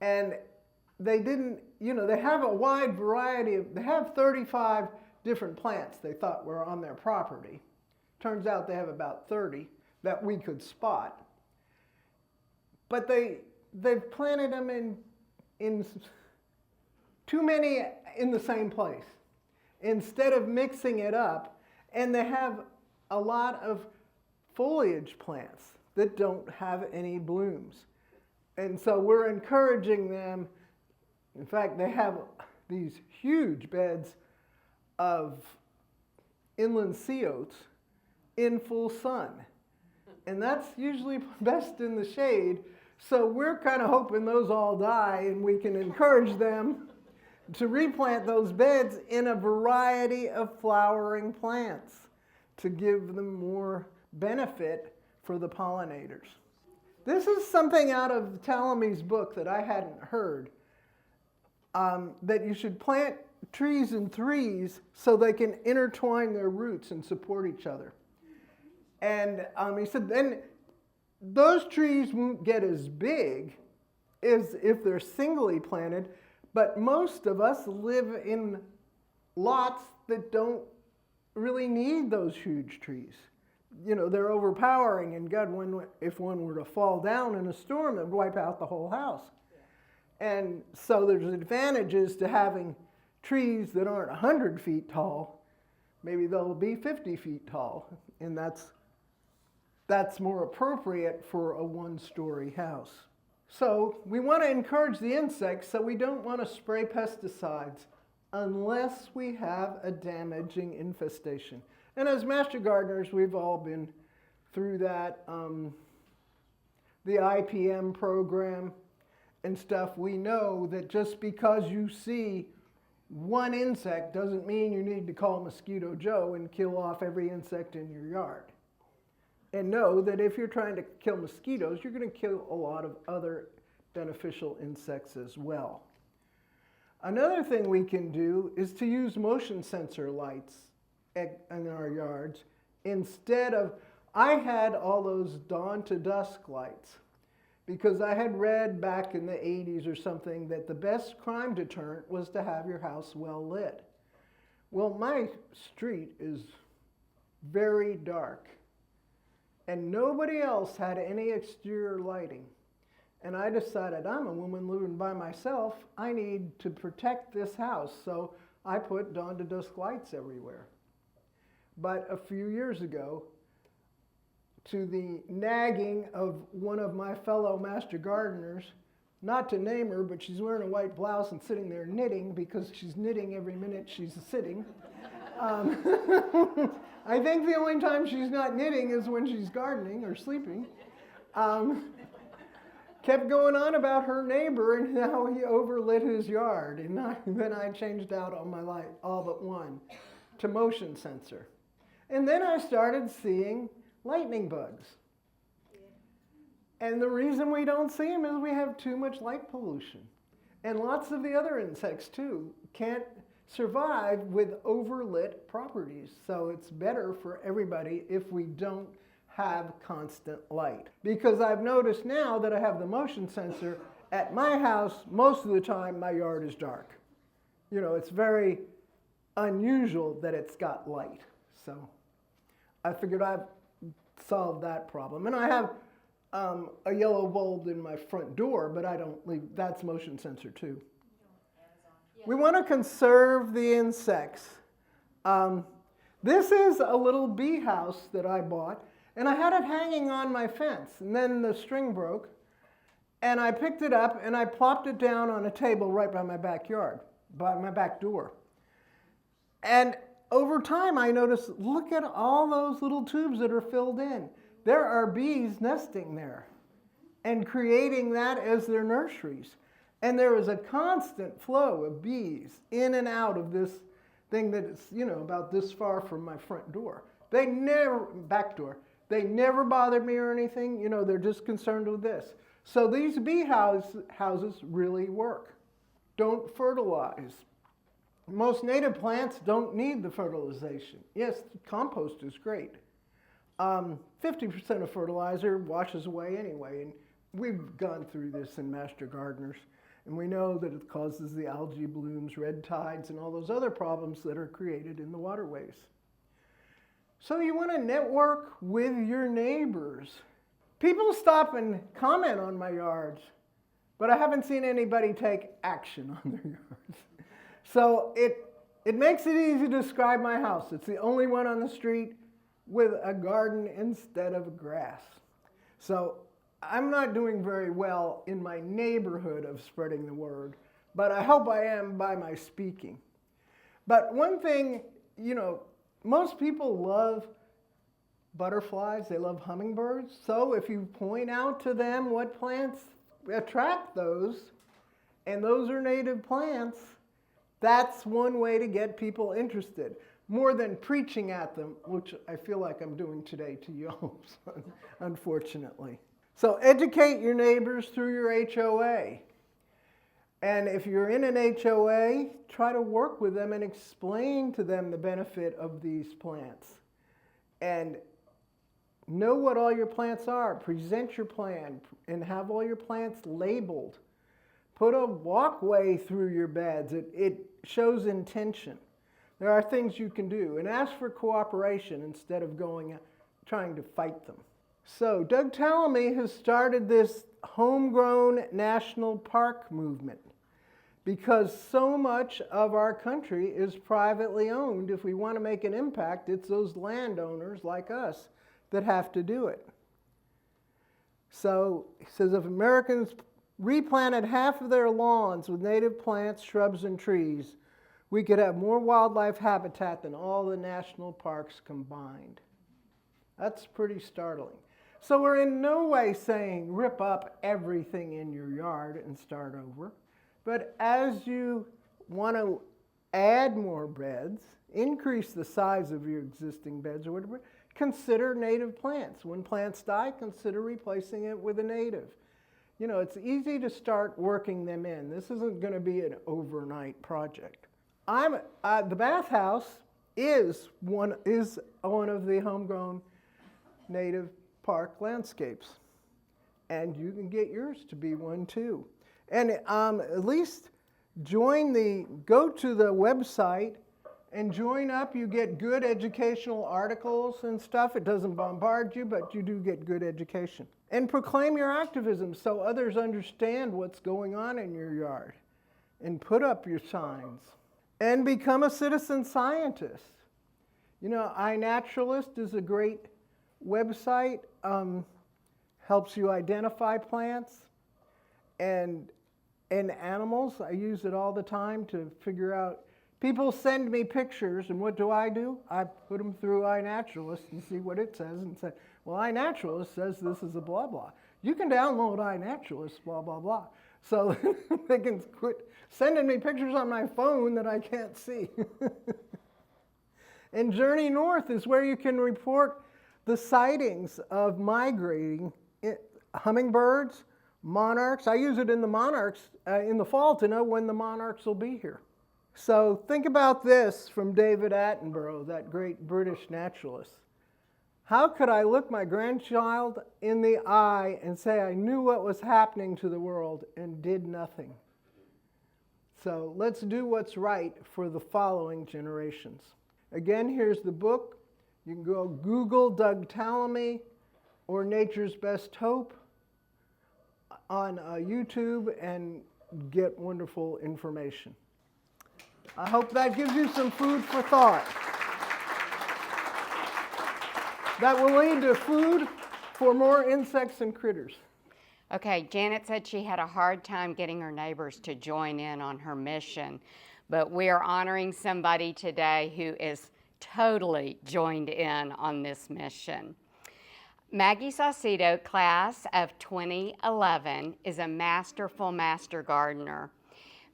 S2: And they didn't, they have a wide variety they have 35 different plants they thought were on their property. Turns out they have about 30 that we could spot. But they've planted them in too many in the same place instead of mixing it up. And they have a lot of foliage plants that don't have any blooms. And so we're encouraging them. In fact, they have these huge beds of inland sea oats in full sun. And that's usually best in the shade. So we're kind of hoping those all die, and we can encourage them to replant those beds in a variety of flowering plants to give them more benefit for the pollinators. This is something out of Talamy's book that I hadn't heard. that you should plant trees in threes so they can intertwine their roots and support each other. And he said then those trees won't get as big as if they're singly planted, but most of us live in lots that don't really need those huge trees. You know, they're overpowering, and God, if one were to fall down in a storm, it would wipe out the whole house. And so there's advantages to having trees that aren't 100 feet tall. Maybe they'll be 50 feet tall, and that's more appropriate for a one-story house. So we want to encourage the insects, so we don't want to spray pesticides unless we have a damaging infestation. And as master gardeners, we've all been through that, the IPM program and stuff. We know that just because you see one insect doesn't mean you need to call Mosquito Joe and kill off every insect in your yard. And know that if you're trying to kill mosquitoes, you're going to kill a lot of other beneficial insects as well. Another thing we can do is to use motion sensor lights in our yards instead of, I had all those dawn to dusk lights because I had read back in the 80s or something that the best crime deterrent was to have your house well lit. Well, my street is very dark and nobody else had any exterior lighting. And I decided, I'm a woman living by myself, I need to protect this house, so I put dawn to dusk lights everywhere. But a few years ago, to the nagging of one of my fellow master gardeners, not to name her, but she's wearing a white blouse and sitting there knitting because she's knitting every minute she's sitting. I think the only time she's not knitting is when she's gardening or sleeping. Kept going on about her neighbor and how he overlit his yard. And then I changed out all my light, all but one, to motion sensor. And then I started seeing lightning bugs. And the reason we don't see them is we have too much light pollution. And lots of the other insects too can't survive with overlit properties. So it's better for everybody if we don't have constant light. Because I've noticed now that I have the motion sensor, at my house, most of the time my yard is dark. You know, it's very unusual that it's got light. So I figured I've solved that problem. And I have a yellow bulb in my front door, but I don't leave, that's motion sensor too. We want to conserve the insects. This is a little bee house that I bought. And I had it hanging on my fence, and then the string broke, and I picked it up and I plopped it down on a table right by my backyard, by my back door. And over time I noticed, look at all those little tubes that are filled in. There are bees nesting there and creating that as their nurseries. And there is a constant flow of bees in and out of this thing that is, you know, about this far from my front door. Back door. They never bothered me or anything. You know, they're just concerned with this. So these bee houses really work. Don't fertilize. Most native plants don't need the fertilization. Yes, compost is great. 50% of fertilizer washes away anyway. And we've gone through this in Master Gardeners. And we know that it causes the algae blooms, red tides, and all those other problems that are created in the waterways. So you want to network with your neighbors. People stop and comment on my yards, but I haven't seen anybody take action on their yards. So it makes it easy to describe my house. It's the only one on the street with a garden instead of grass. So I'm not doing very well in my neighborhood of spreading the word, but I hope I am by my speaking. But one thing, you know, most people love butterflies, they love hummingbirds. So if you point out to them what plants attract those, and those are native plants, that's one way to get people interested. More than preaching at them, which I feel like I'm doing today to you, unfortunately. So educate your neighbors through your HOA. And if you're in an HOA, try to work with them and explain to them the benefit of these plants. And know what all your plants are. Present your plan and have all your plants labeled. Put a walkway through your beds. It shows intention. There are things you can do. And ask for cooperation instead of trying to fight them. So Doug Tallamy has started this homegrown national park movement because so much of our country is privately owned. If we want to make an impact, it's those landowners like us that have to do it. So he says if Americans replanted half of their lawns with native plants, shrubs, and trees, we could have more wildlife habitat than all the national parks combined. That's pretty startling. So we're in no way saying rip up everything in your yard and start over. But as you want to add more beds, increase the size of your existing beds or whatever, consider native plants. When plants die, consider replacing it with a native. You know, it's easy to start working them in. This isn't going to be an overnight project. The bathhouse is one of the homegrown native park landscapes. And you can get yours to be one too. And at least go to the website and join up. You get good educational articles and stuff. It doesn't bombard you, but you do get good education. And proclaim your activism so others understand what's going on in your yard. And put up your signs. And become a citizen scientist. You know, iNaturalist is a great website. Helps you identify plants and animals. I use it all the time to figure out. People send me pictures, and what do? I put them through iNaturalist and see what it says and say, well, iNaturalist says this is a blah, blah. You can download iNaturalist, blah, blah, blah. So they can quit sending me pictures on my phone that I can't see. And Journey North is where you can report the sightings of migrating hummingbirds, monarchs. I use it in the monarchs in the fall to know when the monarchs will be here. So think about this from David Attenborough, that great British naturalist. How could I look my grandchild in the eye and say I knew what was happening to the world and did nothing? So let's do what's right for the following generations. Again, here's the book. You can go Google Doug Tallamy or Nature's Best Hope on YouTube and get wonderful information. I hope that gives you some food for thought. That will lead to food for more insects and critters.
S4: Okay, Janet said she had a hard time getting her neighbors to join in on her mission, but we are honoring somebody today who is totally joined in on this mission. Maggie Saucedo, class of 2011, is a masterful master gardener.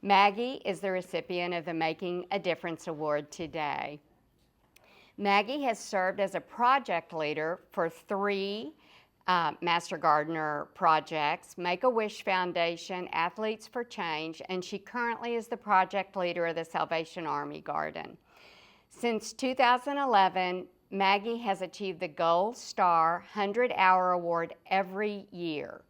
S4: Maggie is the recipient of the Making a Difference Award today. Maggie has served as a project leader for 3 Master Gardener projects, Make-A-Wish Foundation, Athletes for Change, and she currently is the project leader of the Salvation Army Garden. Since 2011, Maggie has achieved the Gold Star 100-Hour Award every year,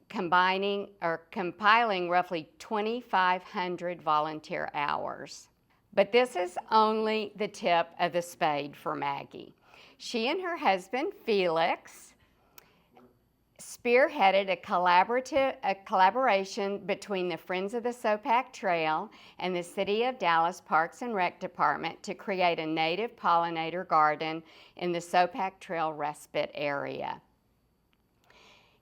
S4: compiling roughly 2,500 volunteer hours. But this is only the tip of the spade for Maggie. She and her husband, Felix, spearheaded a collaboration between the Friends of the Sopak Trail and the City of Dallas Parks and Rec Department to create a native pollinator garden in the Sopak Trail respite area.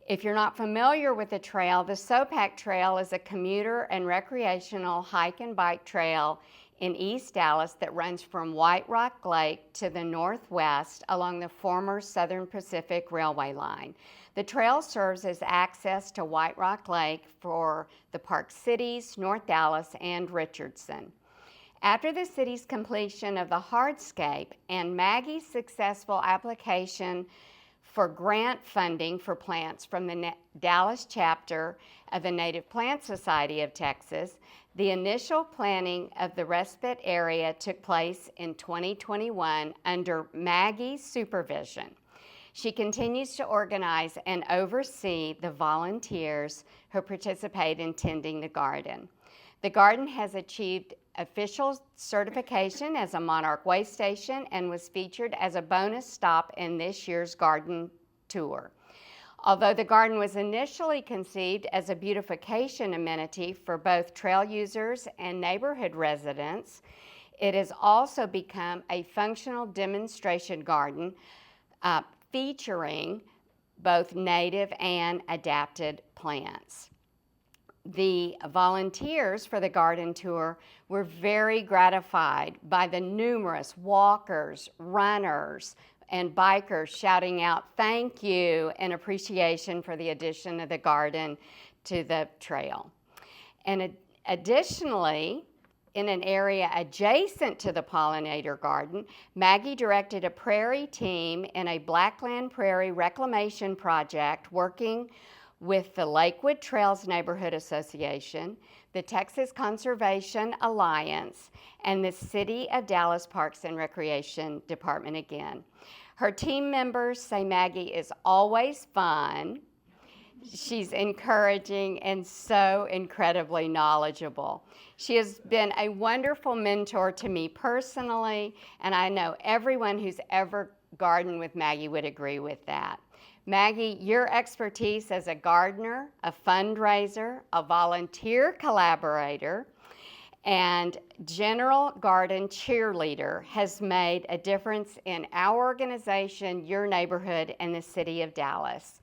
S4: If you're not familiar with the trail, the Sopak Trail is a commuter and recreational hike and bike trail in East Dallas that runs from White Rock Lake to the northwest along the former Southern Pacific Railway line. The trail serves as access to White Rock Lake for the Park Cities, North Dallas, and Richardson. After the city's completion of the hardscape and Maggie's successful application for grant funding for plants from the Dallas chapter of the Native Plant Society of Texas. The initial planning of the respite area took place in 2021 under Maggie's supervision. She continues to organize and oversee the volunteers who participate in tending the garden. The garden has achieved official certification as a Monarch Way Station and was featured as a bonus stop in this year's garden tour. Although the garden was initially conceived as a beautification amenity for both trail users and neighborhood residents, it has also become a functional demonstration garden featuring both native and adapted plants. The volunteers for the garden tour were very gratified by the numerous walkers, runners, and bikers shouting out thank you and appreciation for the addition of the garden to the trail. And additionally, in an area adjacent to the pollinator garden, Maggie directed a prairie team in a Blackland Prairie reclamation project working with the Lakewood Trails Neighborhood Association, the Texas Conservation Alliance, and the City of Dallas Parks and Recreation Department again. Her team members say Maggie is always fun. She's encouraging and so incredibly knowledgeable. She has been a wonderful mentor to me personally, and I know everyone who's ever gardened with Maggie would agree with that. Maggie, your expertise as a gardener, a fundraiser, a volunteer collaborator, and general garden cheerleader has made a difference in our organization, your neighborhood, and the city of Dallas.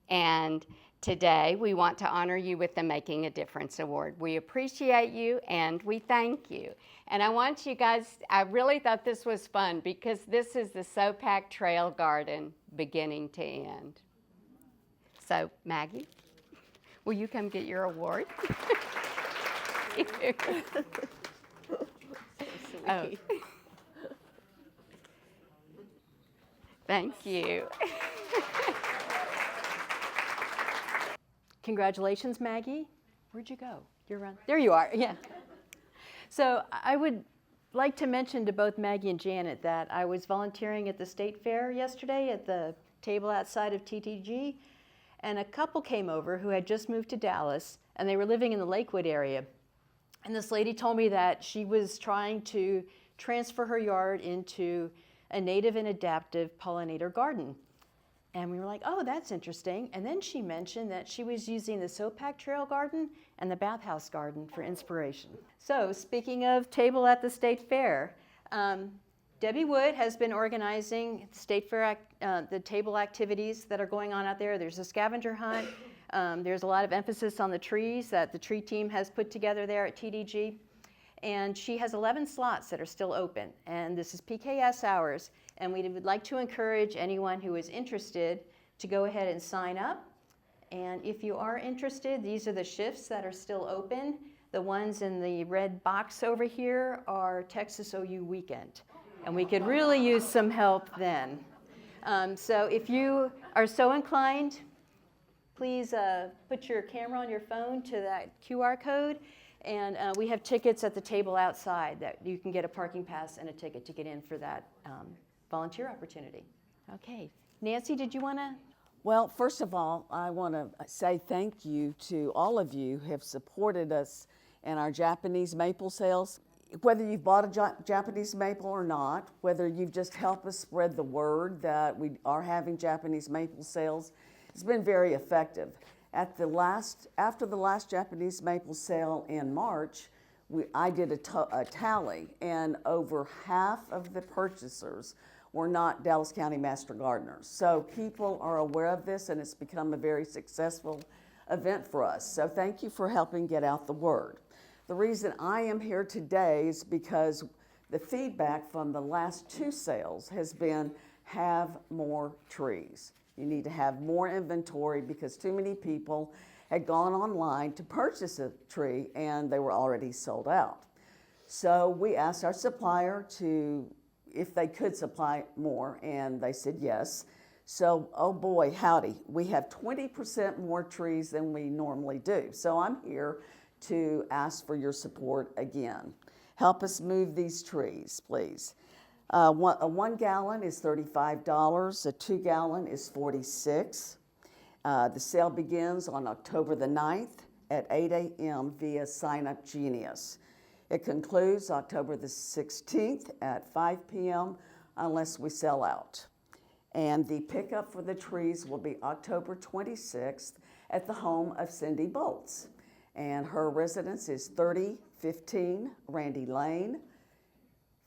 S4: And today we want to honor you with the Making a Difference Award. We appreciate you and we thank you. And I want you guys, I really thought this was fun because this is the Sopak Trail Garden beginning to end. So Maggie, will you come get your award? Oh. Thank you.
S1: Congratulations, Maggie. Where'd you go? You're on. There you are. Yeah. So I would like to mention to both Maggie and Janet that I was volunteering at the State Fair yesterday at the table outside of TTG, and a couple came over who had just moved to Dallas, and they were living in the Lakewood area. And this lady told me that she was trying to transfer her yard into a native and adaptive pollinator garden. And we were like, oh, that's interesting. And then she mentioned that she was using the Sopak Trail Garden and the Bathhouse Garden for inspiration. So speaking of table at the State Fair, Debbie Wood has been organizing State Fair, the table activities that are going on out there. There's a scavenger hunt. There's a lot of emphasis on the trees that the tree team has put together there at TDG. And she has 11 slots that are still open. And this is PKS hours. And we would like to encourage anyone who is interested to go ahead and sign up. And if you are interested, these are the shifts that are still open. The ones in the red box over here are Texas OU weekend. And we could really use some help then. So if you are so inclined, please put your camera on your phone to that QR code. And we have tickets at the table outside that you can get a parking pass and a ticket to get in for that volunteer opportunity. Okay. Nancy, did you want to?
S3: Well, first of all, I want to say thank you to all of you who have supported us in our Japanese maple sales. Whether you've bought a Japanese maple or not, whether you've just helped us spread the word that we are having Japanese maple sales, it's been very effective. After the last Japanese maple sale in March, I did a tally, and over half of the purchasers were not Dallas County Master Gardeners. So people are aware of this, and it's become a very successful event for us. So thank you for helping get out the word. The reason I am here today is because the feedback from the last two sales has been have more trees. You need to have more inventory because too many people had gone online to purchase a tree and they were already sold out. So we asked our supplier if they could supply more, and they said yes. So, oh boy, howdy, we have 20% more trees than we normally do. So I'm here to ask for your support again. Help us move these trees, please. A 1 gallon is $35, a 2 gallon is $46. The sale begins on October the 9th at 8 a.m. via Sign Up Genius. It concludes October the 16th at 5 p.m. unless we sell out. And the pickup for the trees will be October 26th at the home of Cindy Bolts. And her residence is 3015 Randy Lane,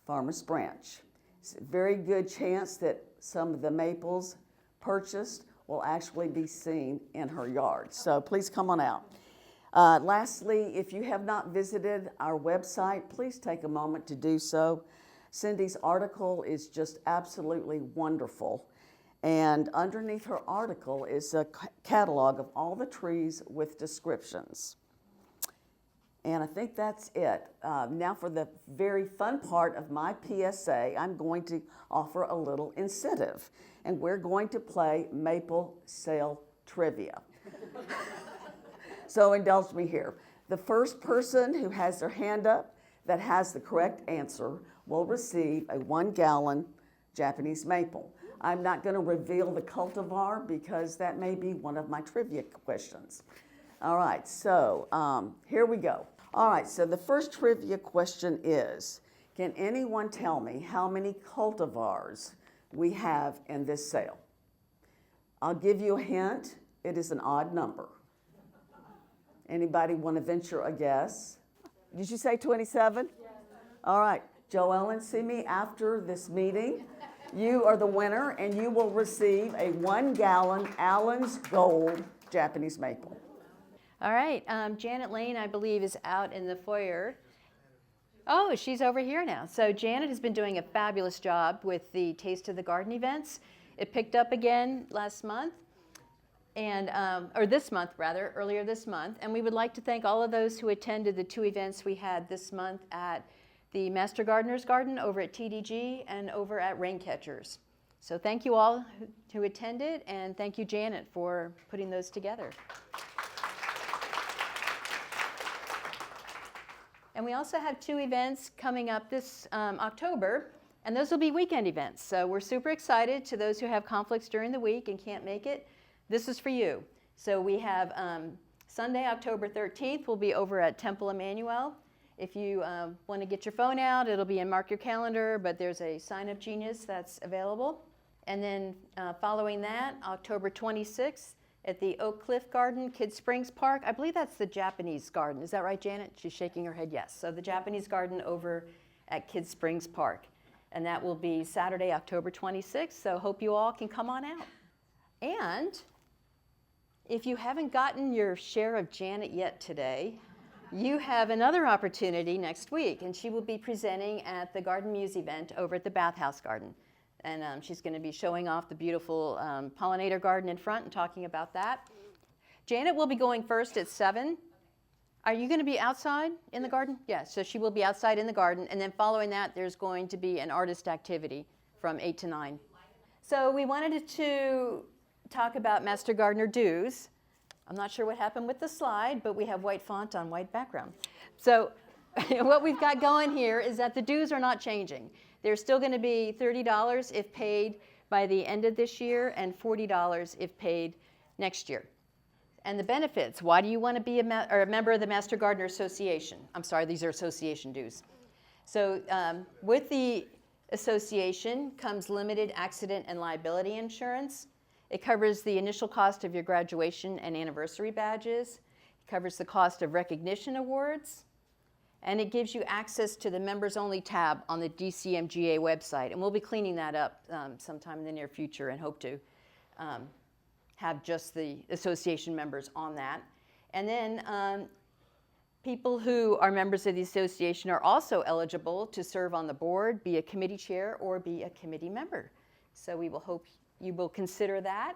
S3: Farmers Branch. It's a very good chance that some of the maples purchased will actually be seen in her yard. So please come on out. Lastly, if you have not visited our website, please take a moment to do so. Cindy's article is just absolutely wonderful. And underneath her article is a catalog of all the trees with descriptions. And I think that's it. Now for the very fun part of my PSA, I'm going to offer a little incentive. And we're going to play maple sale trivia. So indulge me here. The first person who has their hand up that has the correct answer will receive a 1 gallon Japanese maple. I'm not going to reveal the cultivar because that may be one of my trivia questions. All right, so here we go. All right, so the first trivia question is, can anyone tell me how many cultivars we have in this sale? I'll give you a hint. It is an odd number. Anybody want to venture a guess? Did you say 27? Yes. All right, Joellen, see me after this meeting. You are the winner, and you will receive a 1 gallon Allen's Gold Japanese maple.
S1: All right, Janet Lane, I believe, is out in the foyer. Oh, she's over here now. So Janet has been doing a fabulous job with the Taste of the Garden events. It picked up again last month, and or this month rather, earlier this month. And we would like to thank all of those who attended the 2 events we had this month at the Master Gardener's Garden over at TDG and over at Raincatchers. So thank you all who attended, and thank you, Janet, for putting those together. And we also have 2 events coming up this October, and those will be weekend events. So we're super excited. To those who have conflicts during the week and can't make it, this is for you. So we have Sunday, October 13th, will be over at Temple Emmanuel. If you want to get your phone out, it'll be in Mark Your Calendar, but there's a Sign Up Genius that's available. And then following that, October 26th, at the Oak Cliff Garden, Kidd Springs Park. I believe that's the Japanese garden. Is that right, Janet? She's shaking her head yes. So the Japanese garden over at Kidd Springs Park. And that will be Saturday, October 26th. So hope you all can come on out. And if you haven't gotten your share of Janet yet today, you have another opportunity next week. And she will be presenting at the Garden Muse event over at the Bathhouse Garden. And she's going to be showing off the beautiful pollinator garden in front and talking about that. Janet will be going first at 7. Are you going to be outside in the garden? Yes, so she will be outside in the garden. And then following that, there's going to be an artist activity from 8 to 9. So we wanted to talk about Master Gardener dues. I'm not sure what happened with the slide, but we have white font on white background. So what we've got going here is that the dues are not changing. They're still going to be $30 if paid by the end of this year and $40 if paid next year. And the benefits, why do you want to be a member of the Master Gardener Association? I'm sorry, these are association dues. So with the association comes limited accident and liability insurance. It covers the initial cost of your graduation and anniversary badges. It covers the cost of recognition awards. And it gives you access to the members only tab on the DCMGA website. And we'll be cleaning that up sometime in the near future and hope to have just the association members on that. And then people who are members of the association are also eligible to serve on the board, be a committee chair, or be a committee member. So we will hope you will consider that.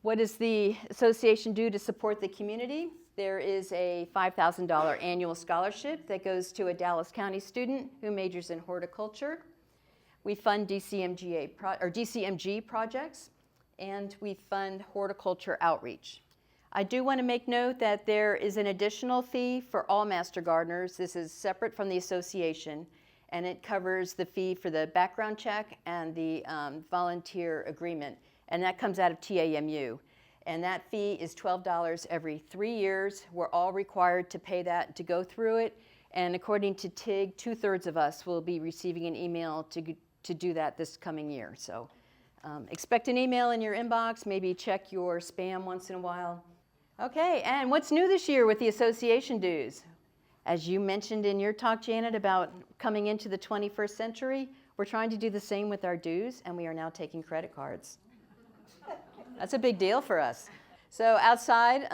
S1: What does the association do to support the community? There is a $5,000 annual scholarship that goes to a Dallas County student who majors in horticulture. We fund DCMG projects, and we fund horticulture outreach. I do want to make note that there is an additional fee for all Master Gardeners. This is separate from the association, and it covers the fee for the background check and the volunteer agreement, and that comes out of TAMU. And that fee is $12 every 3 years. We're all required to pay that to go through it, and according to TIG, 2/3 of us will be receiving an email to do that this coming year. So expect an email in your inbox, maybe check your spam once in a while. Okay, and what's new this year with the association dues? As you mentioned in your talk, Janet, about coming into the 21st century, we're trying to do the same with our dues, and we are now taking credit cards. That's a big deal for us. So outside,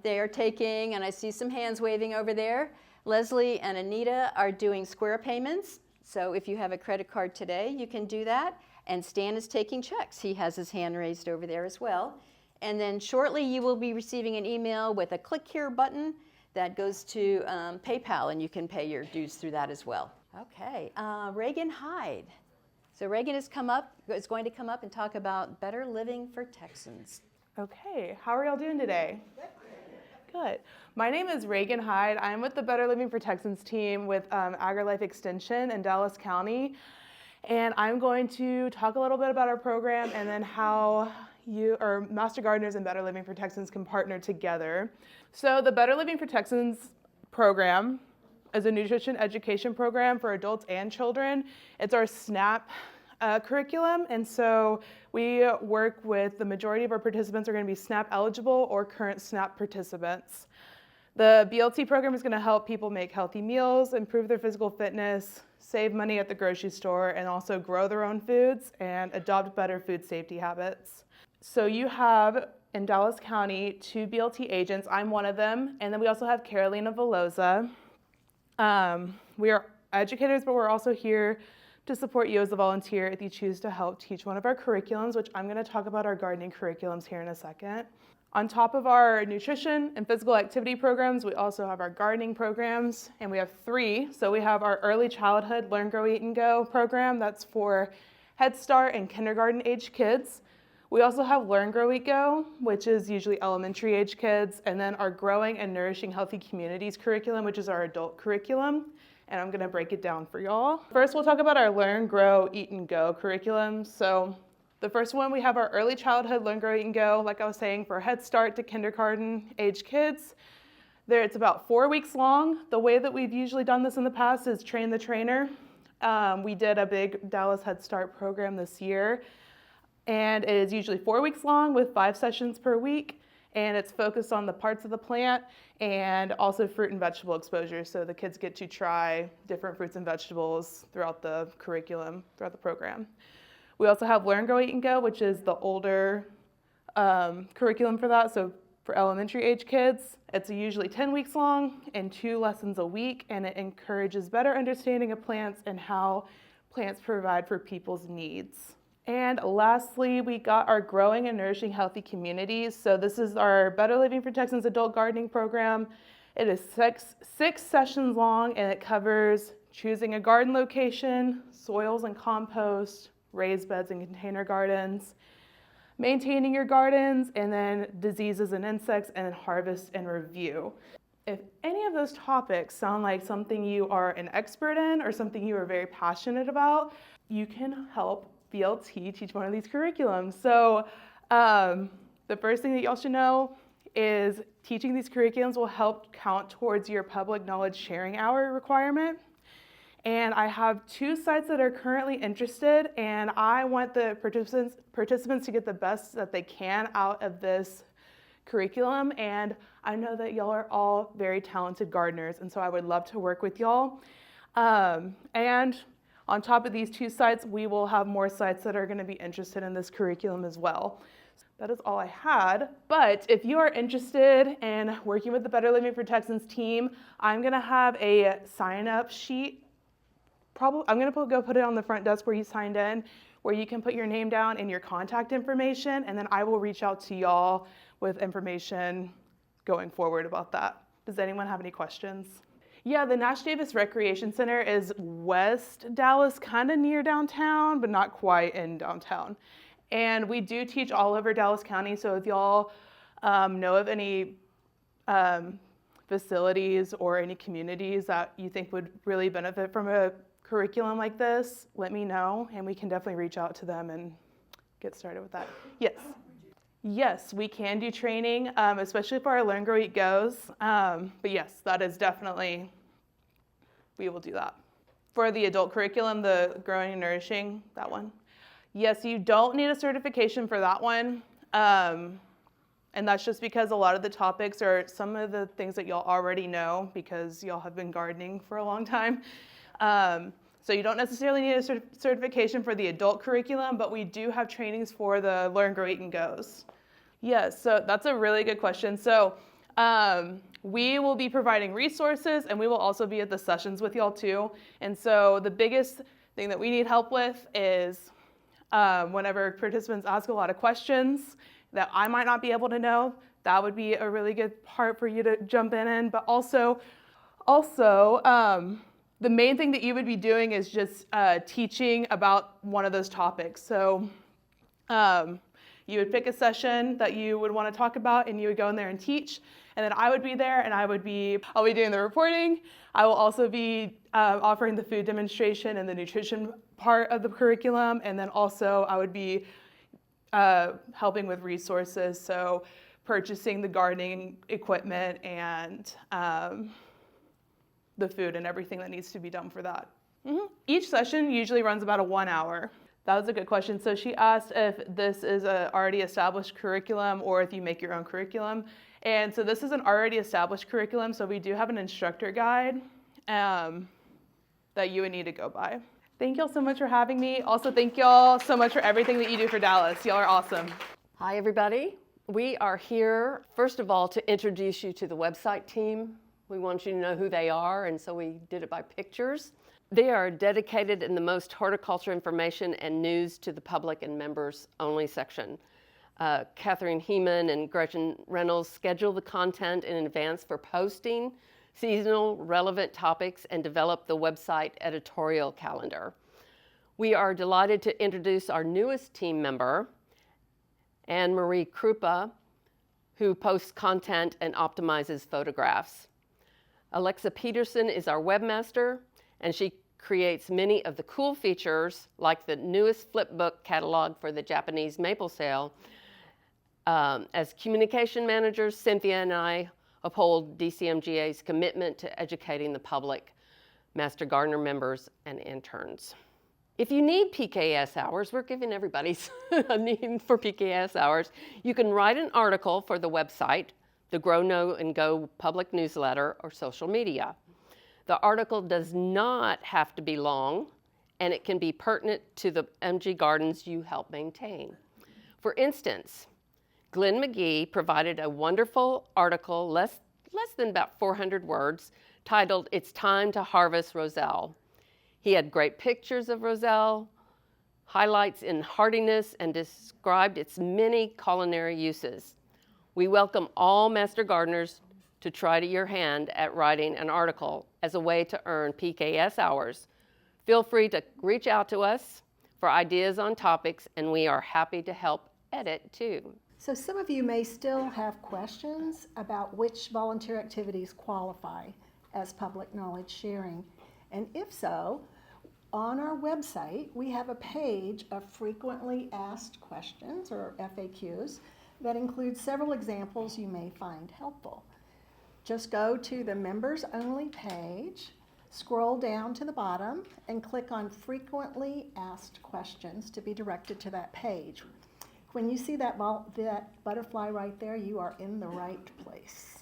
S1: they are taking, and I see some hands waving over there, Leslie and Anita are doing square payments. So if you have a credit card today, you can do that. And Stan is taking checks. He has his hand raised over there as well. And then shortly you will be receiving an email with a click here button that goes to PayPal, and you can pay your dues through that as well. Okay, Reagan Hyde. So Reagan is going to come up and talk about better living for Texans.
S5: Okay, how are y'all doing today? Good. My name is Reagan Hyde. I'm with the Better Living for Texans team with AgriLife Extension in Dallas County. And I'm going to talk a little bit about our program and then how you or Master Gardeners and Better Living for Texans can partner together. So the Better Living for Texans program is a nutrition education program for adults and children. It's our SNAP curriculum, and so we work with the majority of our participants are going to be SNAP eligible or current SNAP participants. The BLT program is going to help people make healthy meals, improve their physical fitness, save money at the grocery store, and also grow their own foods and adopt better food safety habits. So you have in Dallas County 2 BLT agents. I'm one of them, and then we also have Carolina Veloza. We are educators, but we're also here to support you as a volunteer if you choose to help teach one of our curriculums, which I'm going to talk about our gardening curriculums here in a second. On top of our nutrition and physical activity programs, we also have our gardening programs, and we have 3. So we have our early childhood Learn, Grow, Eat, and Go program. That's for Head Start and kindergarten age kids. We also have Learn, Grow, Eat, Go, which is usually elementary age kids, and then our Growing and Nourishing Healthy Communities curriculum, which is our adult curriculum. And I'm gonna break it down for y'all. First, we'll talk about our Learn, Grow, Eat, and Go curriculum. So the first one, we have our early childhood Learn, Grow, Eat, and Go, like I was saying, for Head Start to kindergarten age kids. It's about 4 weeks long. The way that we've usually done this in the past is train the trainer. We did a big Dallas Head Start program this year, and it is usually 4 weeks long with 5 sessions per week. And it's focused on the parts of the plant and also fruit and vegetable exposure. So the kids get to try different fruits and vegetables throughout the curriculum, throughout the program. We also have Learn, Grow, Eat, and Go, which is the older curriculum for that. So for elementary age kids, it's usually 10 weeks long and 2 lessons a week. And it encourages better understanding of plants and how plants provide for people's needs. And lastly, we got our Growing and Nourishing Healthy Communities. So this is our Better Living for Texans adult gardening program. It is six sessions long, and it covers choosing a garden location, soils and compost, raised beds and container gardens, maintaining your gardens, and then diseases and insects, and then harvest and review. If any of those topics sound like something you are an expert in or something you are very passionate about, you can help BLT teach one of these curriculums. So the first thing that y'all should know is teaching these curriculums will help count towards your public knowledge sharing hour requirement. And I have 2 sites that are currently interested, and I want the participants to get the best that they can out of this curriculum. And I know that y'all are all very talented gardeners, and so I would love to work with y'all. And on top of these 2 sites, we will have more sites that are going to be interested in this curriculum as well. That is all I had. But if you are interested in working with the Better Living for Texans team, I'm going to have a sign-up sheet. I'm going to go put it on the front desk where you signed in, where you can put your name down and your contact information, and then I will reach out to y'all with information going forward about that. Does anyone have any questions? Yeah, the Nash Davis Recreation Center is West Dallas, kind of near downtown, but not quite in downtown. And we do teach all over Dallas County, so if y'all know of any facilities or any communities that you think would really benefit from a curriculum like this, let me know, and we can definitely reach out to them and get started with that. Yes. Yes, we can do training, especially for our Learn, Grow, Eat Goes. But yes, that is definitely, we will do that. For the adult curriculum, the Growing and Nourishing, that one. Yes, you don't need a certification for that one. And that's just because a lot of the topics are some of the things that y'all already know because y'all have been gardening for a long time. So you don't necessarily need a certification for the adult curriculum, but we do have trainings for the Learn, Grow, Eat, and Goes. Yes, so that's a really good question. So we will be providing resources, and we will also be at the sessions with y'all too. And so the biggest thing that we need help with is whenever participants ask a lot of questions that I might not be able to know, that would be a really good part for you to jump in. But also, the main thing that you would be doing is just teaching about one of those topics. So you would pick a session that you would want to talk about, and you would go in there and teach. And then I would be there, and I'll be doing the reporting. I will also be offering the food demonstration and the nutrition part of the curriculum. And then also I would be helping with resources, so purchasing the gardening equipment and the food and everything that needs to be done for that. Each session usually runs about 1 hour. That was a good question. So she asked if this is an already established curriculum or if you make your own curriculum. And so this is an already established curriculum, so we do have an instructor guide that you would need to go by. Thank y'all so much for having me. Also, thank y'all so much for everything that you do for Dallas. Y'all are awesome.
S6: Hi, everybody. We are here, first of all, to introduce you to the website team. We want you to know who they are, and so we did it by pictures. They are dedicated in the most horticulture information and news to the public and members only section. Catherine Heeman and Gretchen Reynolds schedule the content in advance for posting seasonal relevant topics and develop the website editorial calendar. We are delighted to introduce our newest team member, Anne Marie Krupa, who posts content and optimizes photographs. Alexa Peterson is our webmaster, and she creates many of the cool features like the newest flipbook catalog for the Japanese maple sale. As communication managers, Cynthia and I uphold DCMGA's commitment to educating the public, Master Gardener members, and interns. If you need PKS hours, we're giving everybody a need for PKS hours. You can write an article for the website, the Grow, Know, and Go public newsletter, or social media. The article does not have to be long, and it can be pertinent to the MG gardens you help maintain. For instance, Glenn McGee provided a wonderful article, less than about 400 words, titled "It's Time to Harvest Roselle." He had great pictures of Roselle, highlights in hardiness, and described its many culinary uses. We welcome all Master Gardeners to try your hand at writing an article as a way to earn PKS hours. Feel free to reach out to us for ideas on topics, and we are happy to help edit too.
S7: So some of you may still have questions about which volunteer activities qualify as public knowledge sharing. And if so, on our website, we have a page of frequently asked questions, or FAQs, that includes several examples you may find helpful. Just go to the members only page, scroll down to the bottom, and click on frequently asked questions to be directed to that page. When you see that butterfly right there, you are in the right place.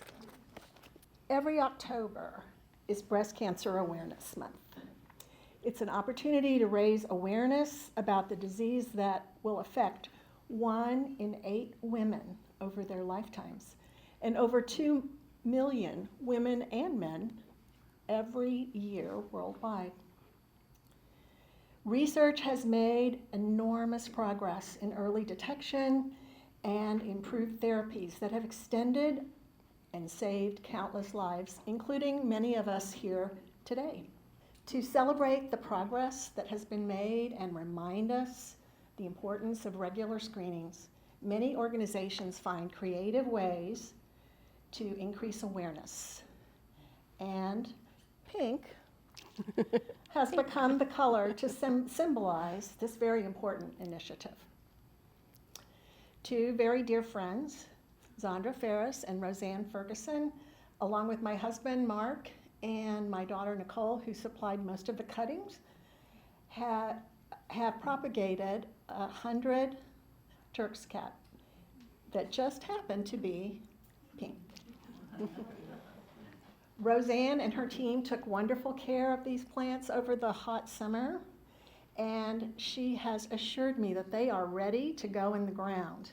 S7: Every October is Breast Cancer Awareness Month. It's an opportunity to raise awareness about the disease that will affect 1 in 8 women over their lifetimes, and over 2 million women and men every year worldwide. Research has made enormous progress in early detection and improved therapies that have extended and saved countless lives, including many of us here today. To celebrate the progress that has been made and remind us the importance of regular screenings, many organizations find creative ways to increase awareness. And pink has become the color to symbolize this very important initiative. Two very dear friends, Zandra Ferris and Roseanne Ferguson, along with my husband Mark and my daughter Nicole, who supplied most of the cuttings, have propagated 100 Turk's cat that just happened to be pink. Roseanne and her team took wonderful care of these plants over the hot summer, and she has assured me that they are ready to go in the ground.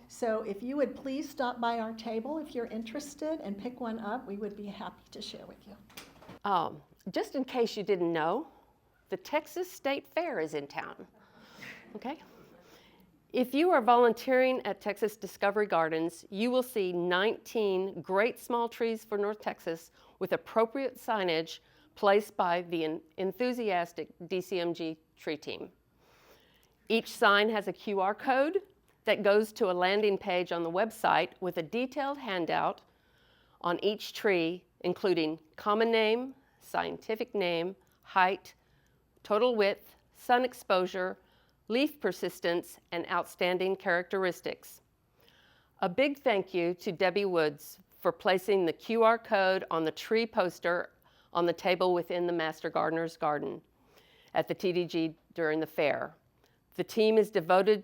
S7: So if you would please stop by our table if you're interested and pick one up, we would be happy to share with you.
S6: Just in case you didn't know, the Texas State Fair is in town, okay? If you are volunteering at Texas Discovery Gardens, you will see 19 great small trees for North Texas with appropriate signage placed by the enthusiastic DCMGA tree team. Each sign has a QR code that goes to a landing page on the website with a detailed handout on each tree, including common name, scientific name, height, total width, sun exposure, leaf persistence, and outstanding characteristics. A big thank you to Debbie Woods for placing the QR code on the tree poster on the table within the Master Gardener's Garden at the TDG during the fair. The team is devoted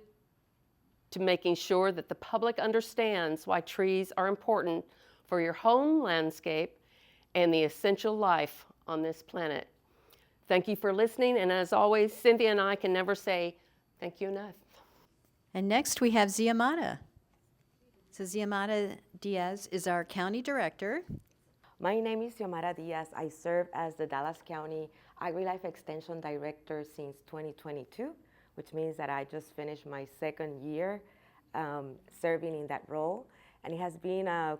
S6: to making sure that the public understands why trees are important for your home landscape and the essential life on this planet. Thank you for listening, and as always, Cynthia and I can never say thank you enough.
S1: And next we have Ziamata. So Ziamata Diaz is our county director.
S8: My name is Xiomara Diaz. I serve as the Dallas County AgriLife Extension Director since 2022, which means that I just finished my second year serving in that role. And it has been a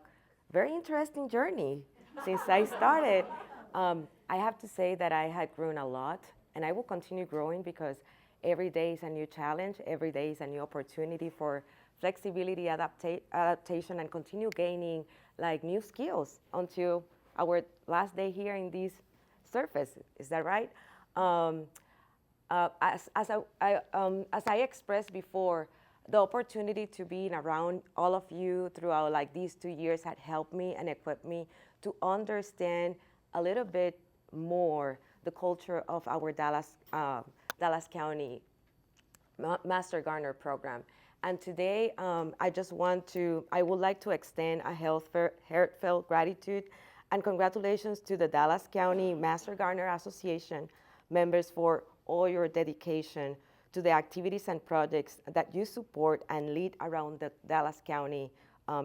S8: very interesting journey since I started. I have to say that I had grown a lot, and I will continue growing because every day is a new challenge, every day is a new opportunity for flexibility, adaptation, and continue gaining like new skills until our last day here in this surface. Is that right? As I expressed before, the opportunity to be around all of you throughout like these 2 years had helped me and equipped me to understand a little bit more the culture of our Dallas County Master Gardener program. And today, I would like to extend a heartfelt gratitude and congratulations to the Dallas County Master Gardener Association members for all your dedication to the activities and projects that you support and lead around the Dallas County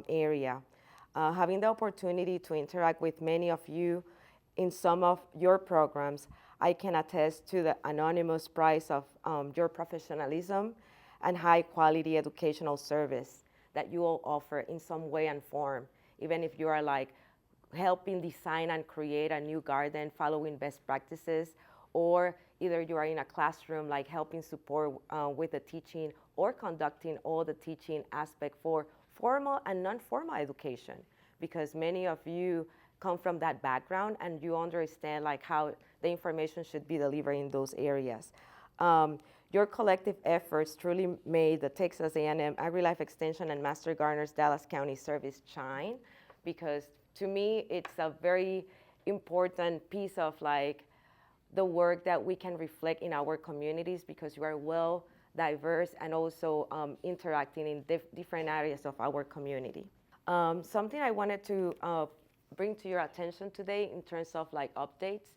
S8: area. Having the opportunity to interact with many of you in some of your programs, I can attest to the anonymous price of your professionalism and high quality educational service that you all offer in some way and form, even if you are like helping design and create a new garden following best practices, or either you are in a classroom like helping support with the teaching or conducting all the teaching aspect for formal and non-formal education, because many of you come from that background and you understand like how the information should be delivered in those areas. Your collective efforts truly made the Texas A&M AgriLife Extension and Master Gardeners Dallas County service shine, because to me it's a very important piece of like the work that we can reflect in our communities, because you are well diverse and also interacting in different areas of our community. Something I wanted to bring to your attention today in terms of like updates.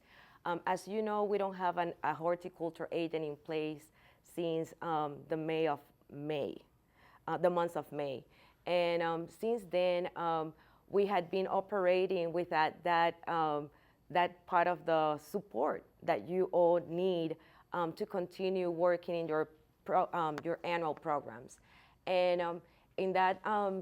S8: As you know, we don't have a horticulture agent in place since the months of May. And since then, we had been operating with that part of the support that you all need to continue working in your annual programs. And in that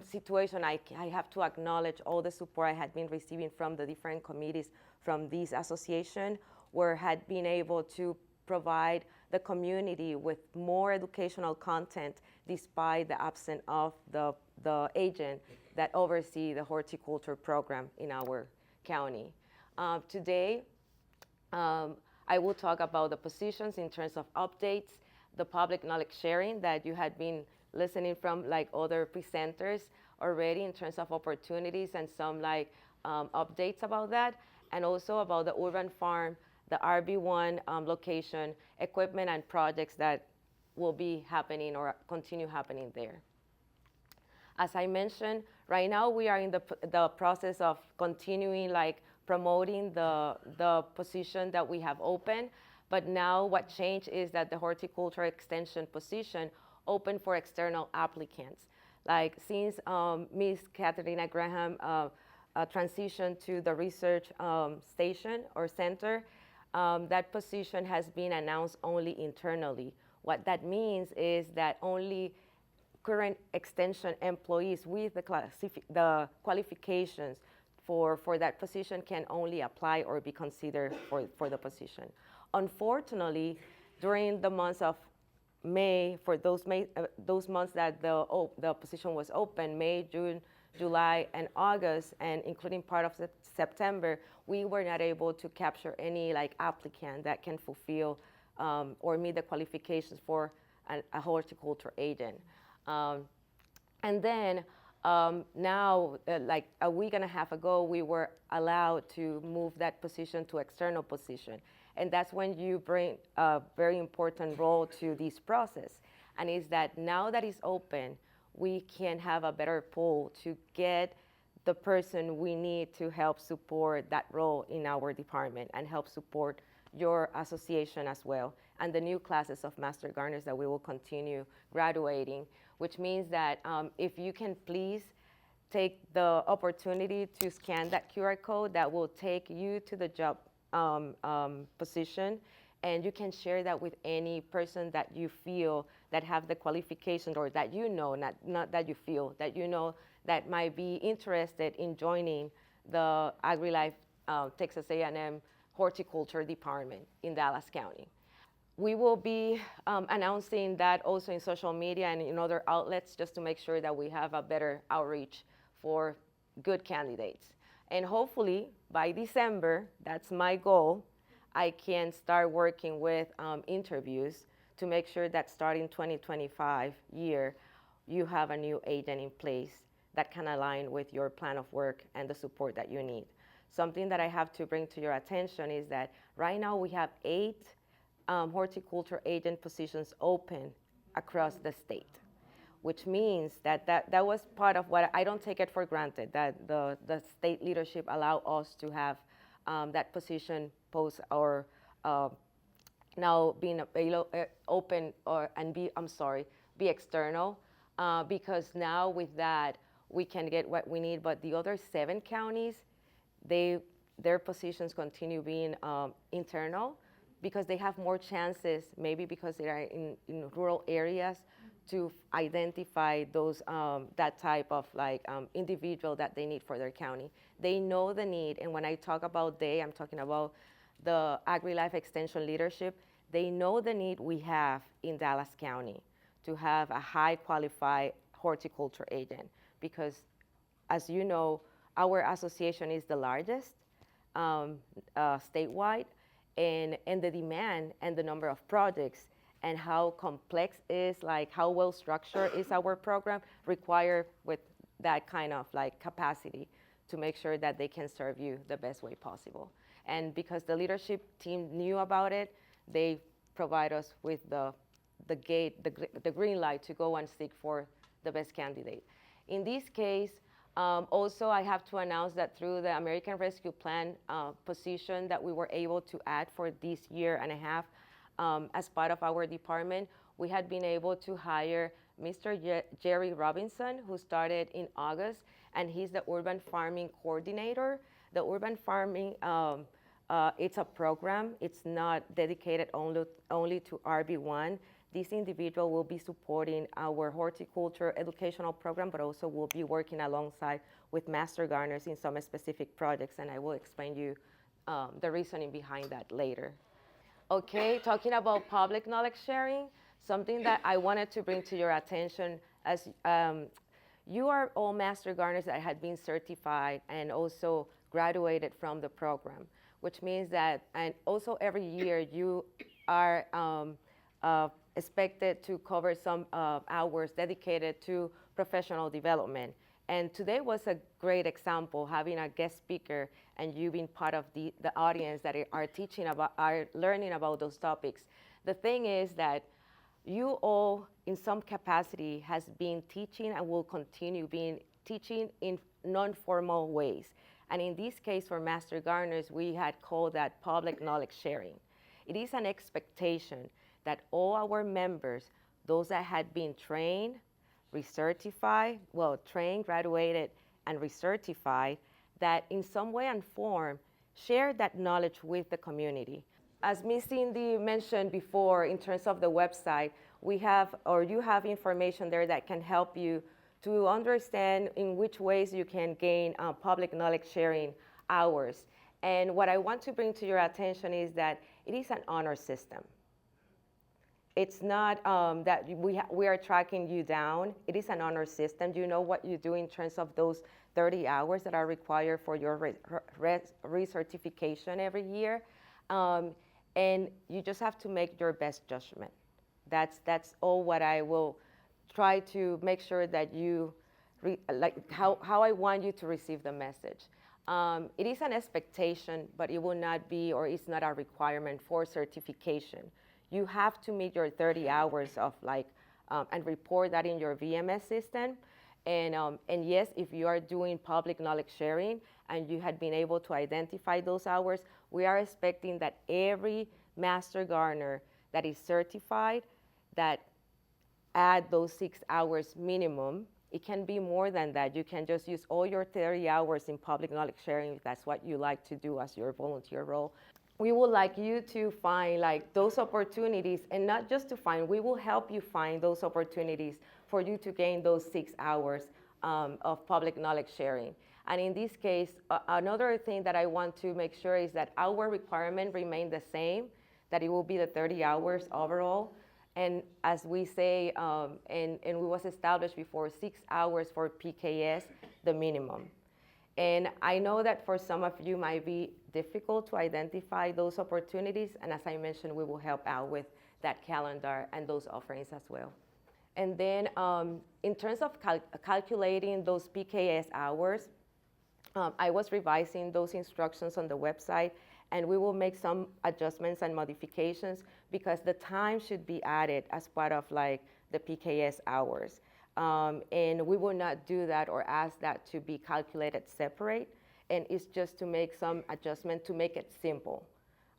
S8: situation, I have to acknowledge all the support I had been receiving from the different committees from this association, where had been able to provide the community with more educational content despite the absence of the agent that oversee the horticulture program in our county. Today, I will talk about the positions in terms of updates, the public knowledge sharing that you had been listening from like other presenters already in terms of opportunities and some like updates about that, and also about the urban farm, the RB1 location, equipment and projects that will be happening or continue happening there. As I mentioned, right now we are in the process of continuing like promoting the position that we have open, but now what changed is that the horticulture extension position open for external applicants. Like since Ms. Katarina Graham transitioned to the research station or center, that position has been announced only internally. What that means is that only current extension employees with the qualifications for that position can only apply or be considered for the position. Unfortunately, during the months of May, for those months that the position was open, May, June, July, and August, and including part of September, we were not able to capture any like applicant that can fulfill or meet the qualifications for a horticulture agent. And then now, like a week and a half ago, we were allowed to move that position to external position. And that's when you bring a very important role to this process. And is that now that it's open, we can have a better pool to get the person we need to help support that role in our department and help support your association as well, and the new classes of Master Gardeners that we will continue graduating, which means that if you can please take the opportunity to scan that QR code that will take you to the job position, and you can share that with any person that you feel that have the qualifications or that you know, not that you feel, that you know that might be interested in joining the AgriLife Texas A&M Horticulture Department in Dallas County. We will be announcing that also in social media and in other outlets just to make sure that we have a better outreach for good candidates. And hopefully by December, that's my goal, I can start working with interviews to make sure that starting 2025 year, you have a new agent in place that can align with your plan of work and the support that you need. Something that I have to bring to your attention is that right now we have 8 horticulture agent positions open across the state, which means that that was part of what I don't take it for granted, that the state leadership allow us to have that position post or now being open or be external, because now with that we can get what we need. But the other 7 counties, their positions continue being internal because they have more chances, maybe because they are in rural areas, to identify those that type of like individual that they need for their county. They know the need, and when I talk about they, I'm talking about the AgriLife Extension leadership. They know the need we have in Dallas County to have a high qualified horticulture agent, because as you know, our association is the largest statewide, and the demand and the number of projects and how complex is, like how well structured is our program, require with that kind of like capacity to make sure that they can serve you the best way possible. And because the leadership team knew about it, they provide us with the green light to go and seek for the best candidate. In this case, also I have to announce that through the American Rescue Plan position that we were able to add for this year and a half, as part of our department, we had been able to hire Mr. Jerry Robinson, who started in August, and he's the urban farming coordinator. The urban farming, it's a program. It's not dedicated only to RB1. This individual will be supporting our horticulture educational program, but also will be working alongside with Master Gardeners in some specific projects, and I will explain you the reasoning behind that later. Okay, talking about public knowledge sharing, something that I wanted to bring to your attention as you are all master gardeners that had been certified and also graduated from the program, which means that, and also every year you are expected to cover some hours dedicated to professional development. And today was a great example, having a guest speaker and you being part of the audience that are teaching about, are learning about those topics. The thing is that you all, in some capacity, has been teaching and will continue being teaching in non-formal ways. And in this case, for Master Gardeners, we had called that public knowledge sharing. It is an expectation that all our members, those that had been trained, recertified, well, trained, graduated, and recertified, that in some way and form share that knowledge with the community. As Ms. Cindy mentioned before, in terms of the website, we have, or you have information there that can help you to understand in which ways you can gain public knowledge sharing hours. And what I want to bring to your attention is that it is an honor system. It's not that we are tracking you down. It is an honor system. You know what you do in terms of those 30 hours that are required for your recertification every year. And you just have to make your best judgment. That's all what I will try to make sure that you, like how I want you to receive the message. It is an expectation, but it will not be, or it's not a requirement for certification. You have to meet your 30 hours of and report that in your VMS system. And yes, if you are doing public knowledge sharing and you had been able to identify those hours, we are expecting that every master gardener that is certified that add those 6 hours minimum. It can be more than that. You can just use all your 30 hours in public knowledge sharing if that's what you like to do as your volunteer role. We would like you to find those opportunities, and not just to find, we will help you find those opportunities for you to gain those 6 hours of public knowledge sharing. And in this case, another thing that I want to make sure is that our requirement remain the same, that it will be the 30 hours overall. And as we say, and it was established before, 6 hours for PKS, the minimum. And I know that for some of you might be difficult to identify those opportunities, and as I mentioned, we will help out with that calendar and those offerings as well. And then in terms of calculating those PKS hours, I was revising those instructions on the website, and we will make some adjustments and modifications because the time should be added as part of the PKS hours. And we will not do that or ask that to be calculated separate. And it's just to make some adjustment to make it simple.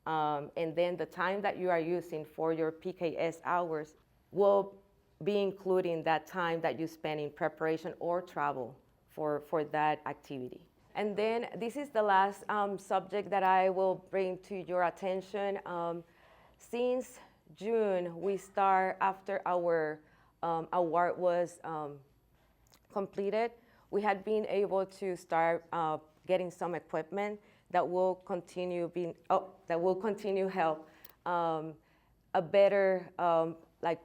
S8: And then the time that you are using for your PKS hours will be including that time that you spend in preparation or travel for that activity. And then this is the last subject that I will bring to your attention. Since June, we start after our award was completed, we had been able to start getting some equipment that will continue help a better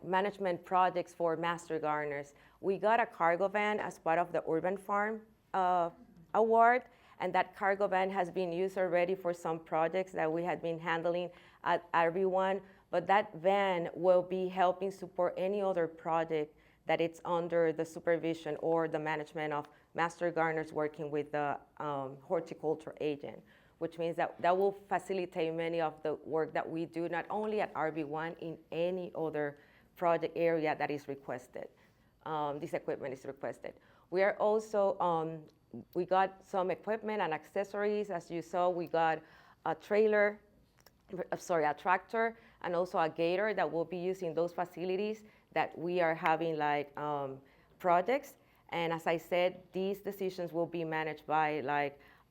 S8: management projects for master gardeners. We got a cargo van as part of the Urban Farm award, and that cargo van has been used already for some projects that we had been handling at RB1. But that van will be helping support any other project that it's under the supervision or the management of master gardeners working with the horticulture agent, which means that will facilitate many of the work that we do, not only at RB1, in any other project area that is requested. This equipment is requested. We are also, we got some equipment and accessories. As you saw, we got a tractor, and also a gator that will be used in those facilities that we are having projects. And as I said, these decisions will be managed by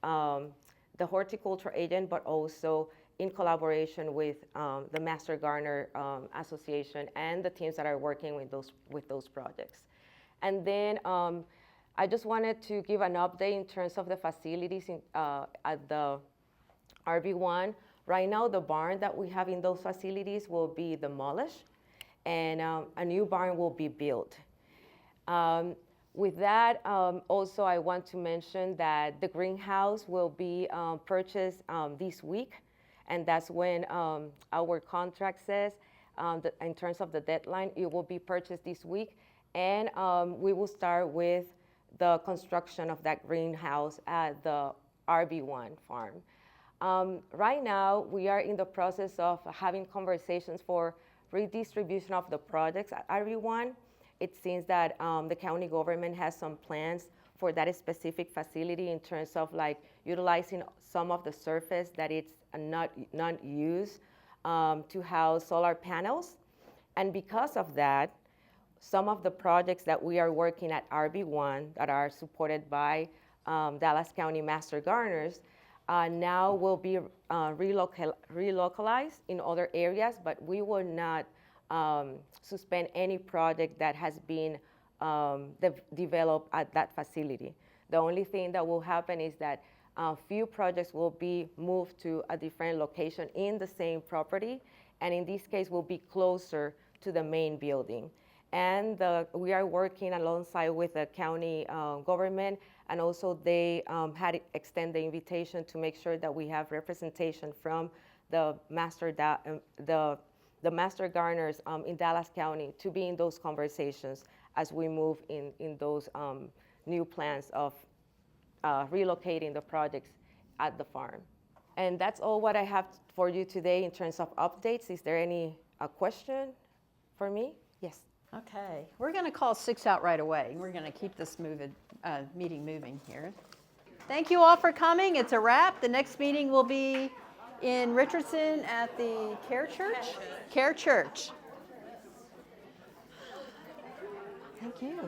S8: the horticulture agent, but also in collaboration with the Master Gardener Association and the teams that are working with those projects. And then I just wanted to give an update in terms of the facilities at the RB1. Right now, the barn that we have in those facilities will be demolished, and a new barn will be built. With that, also I want to mention that the greenhouse will be purchased this week, and that's when our contract says, that in terms of the deadline, it will be purchased this week, and we will start with the construction of that greenhouse at the RB1 farm. Right now, we are in the process of having conversations for redistribution of the projects at RB1. It seems that the county government has some plans for that specific facility in terms of like utilizing some of the surface that it's not used to house solar panels. And because of that, some of the projects that we are working at RB1 that are supported by Dallas County Master Gardeners now will be relocalized in other areas, but we will not suspend any project that has been developed at that facility. The only thing that will happen is that a few projects will be moved to a different location in the same property, and in this case will be closer to the main building. And we are working alongside with the county government, and also they had extended the invitation to make sure that we have representation from the master gardeners in Dallas County to be in those conversations as we move in those new plans of relocating the projects at the farm. And that's all what I have for you today in terms of updates. Is there any question for me? Yes.
S1: Okay, we're going to call 6 out right away. We're going to keep this meeting moving here. Thank you all for coming. It's a wrap. The next meeting will be in Richardson at the Care Church. Care Church. Thank you.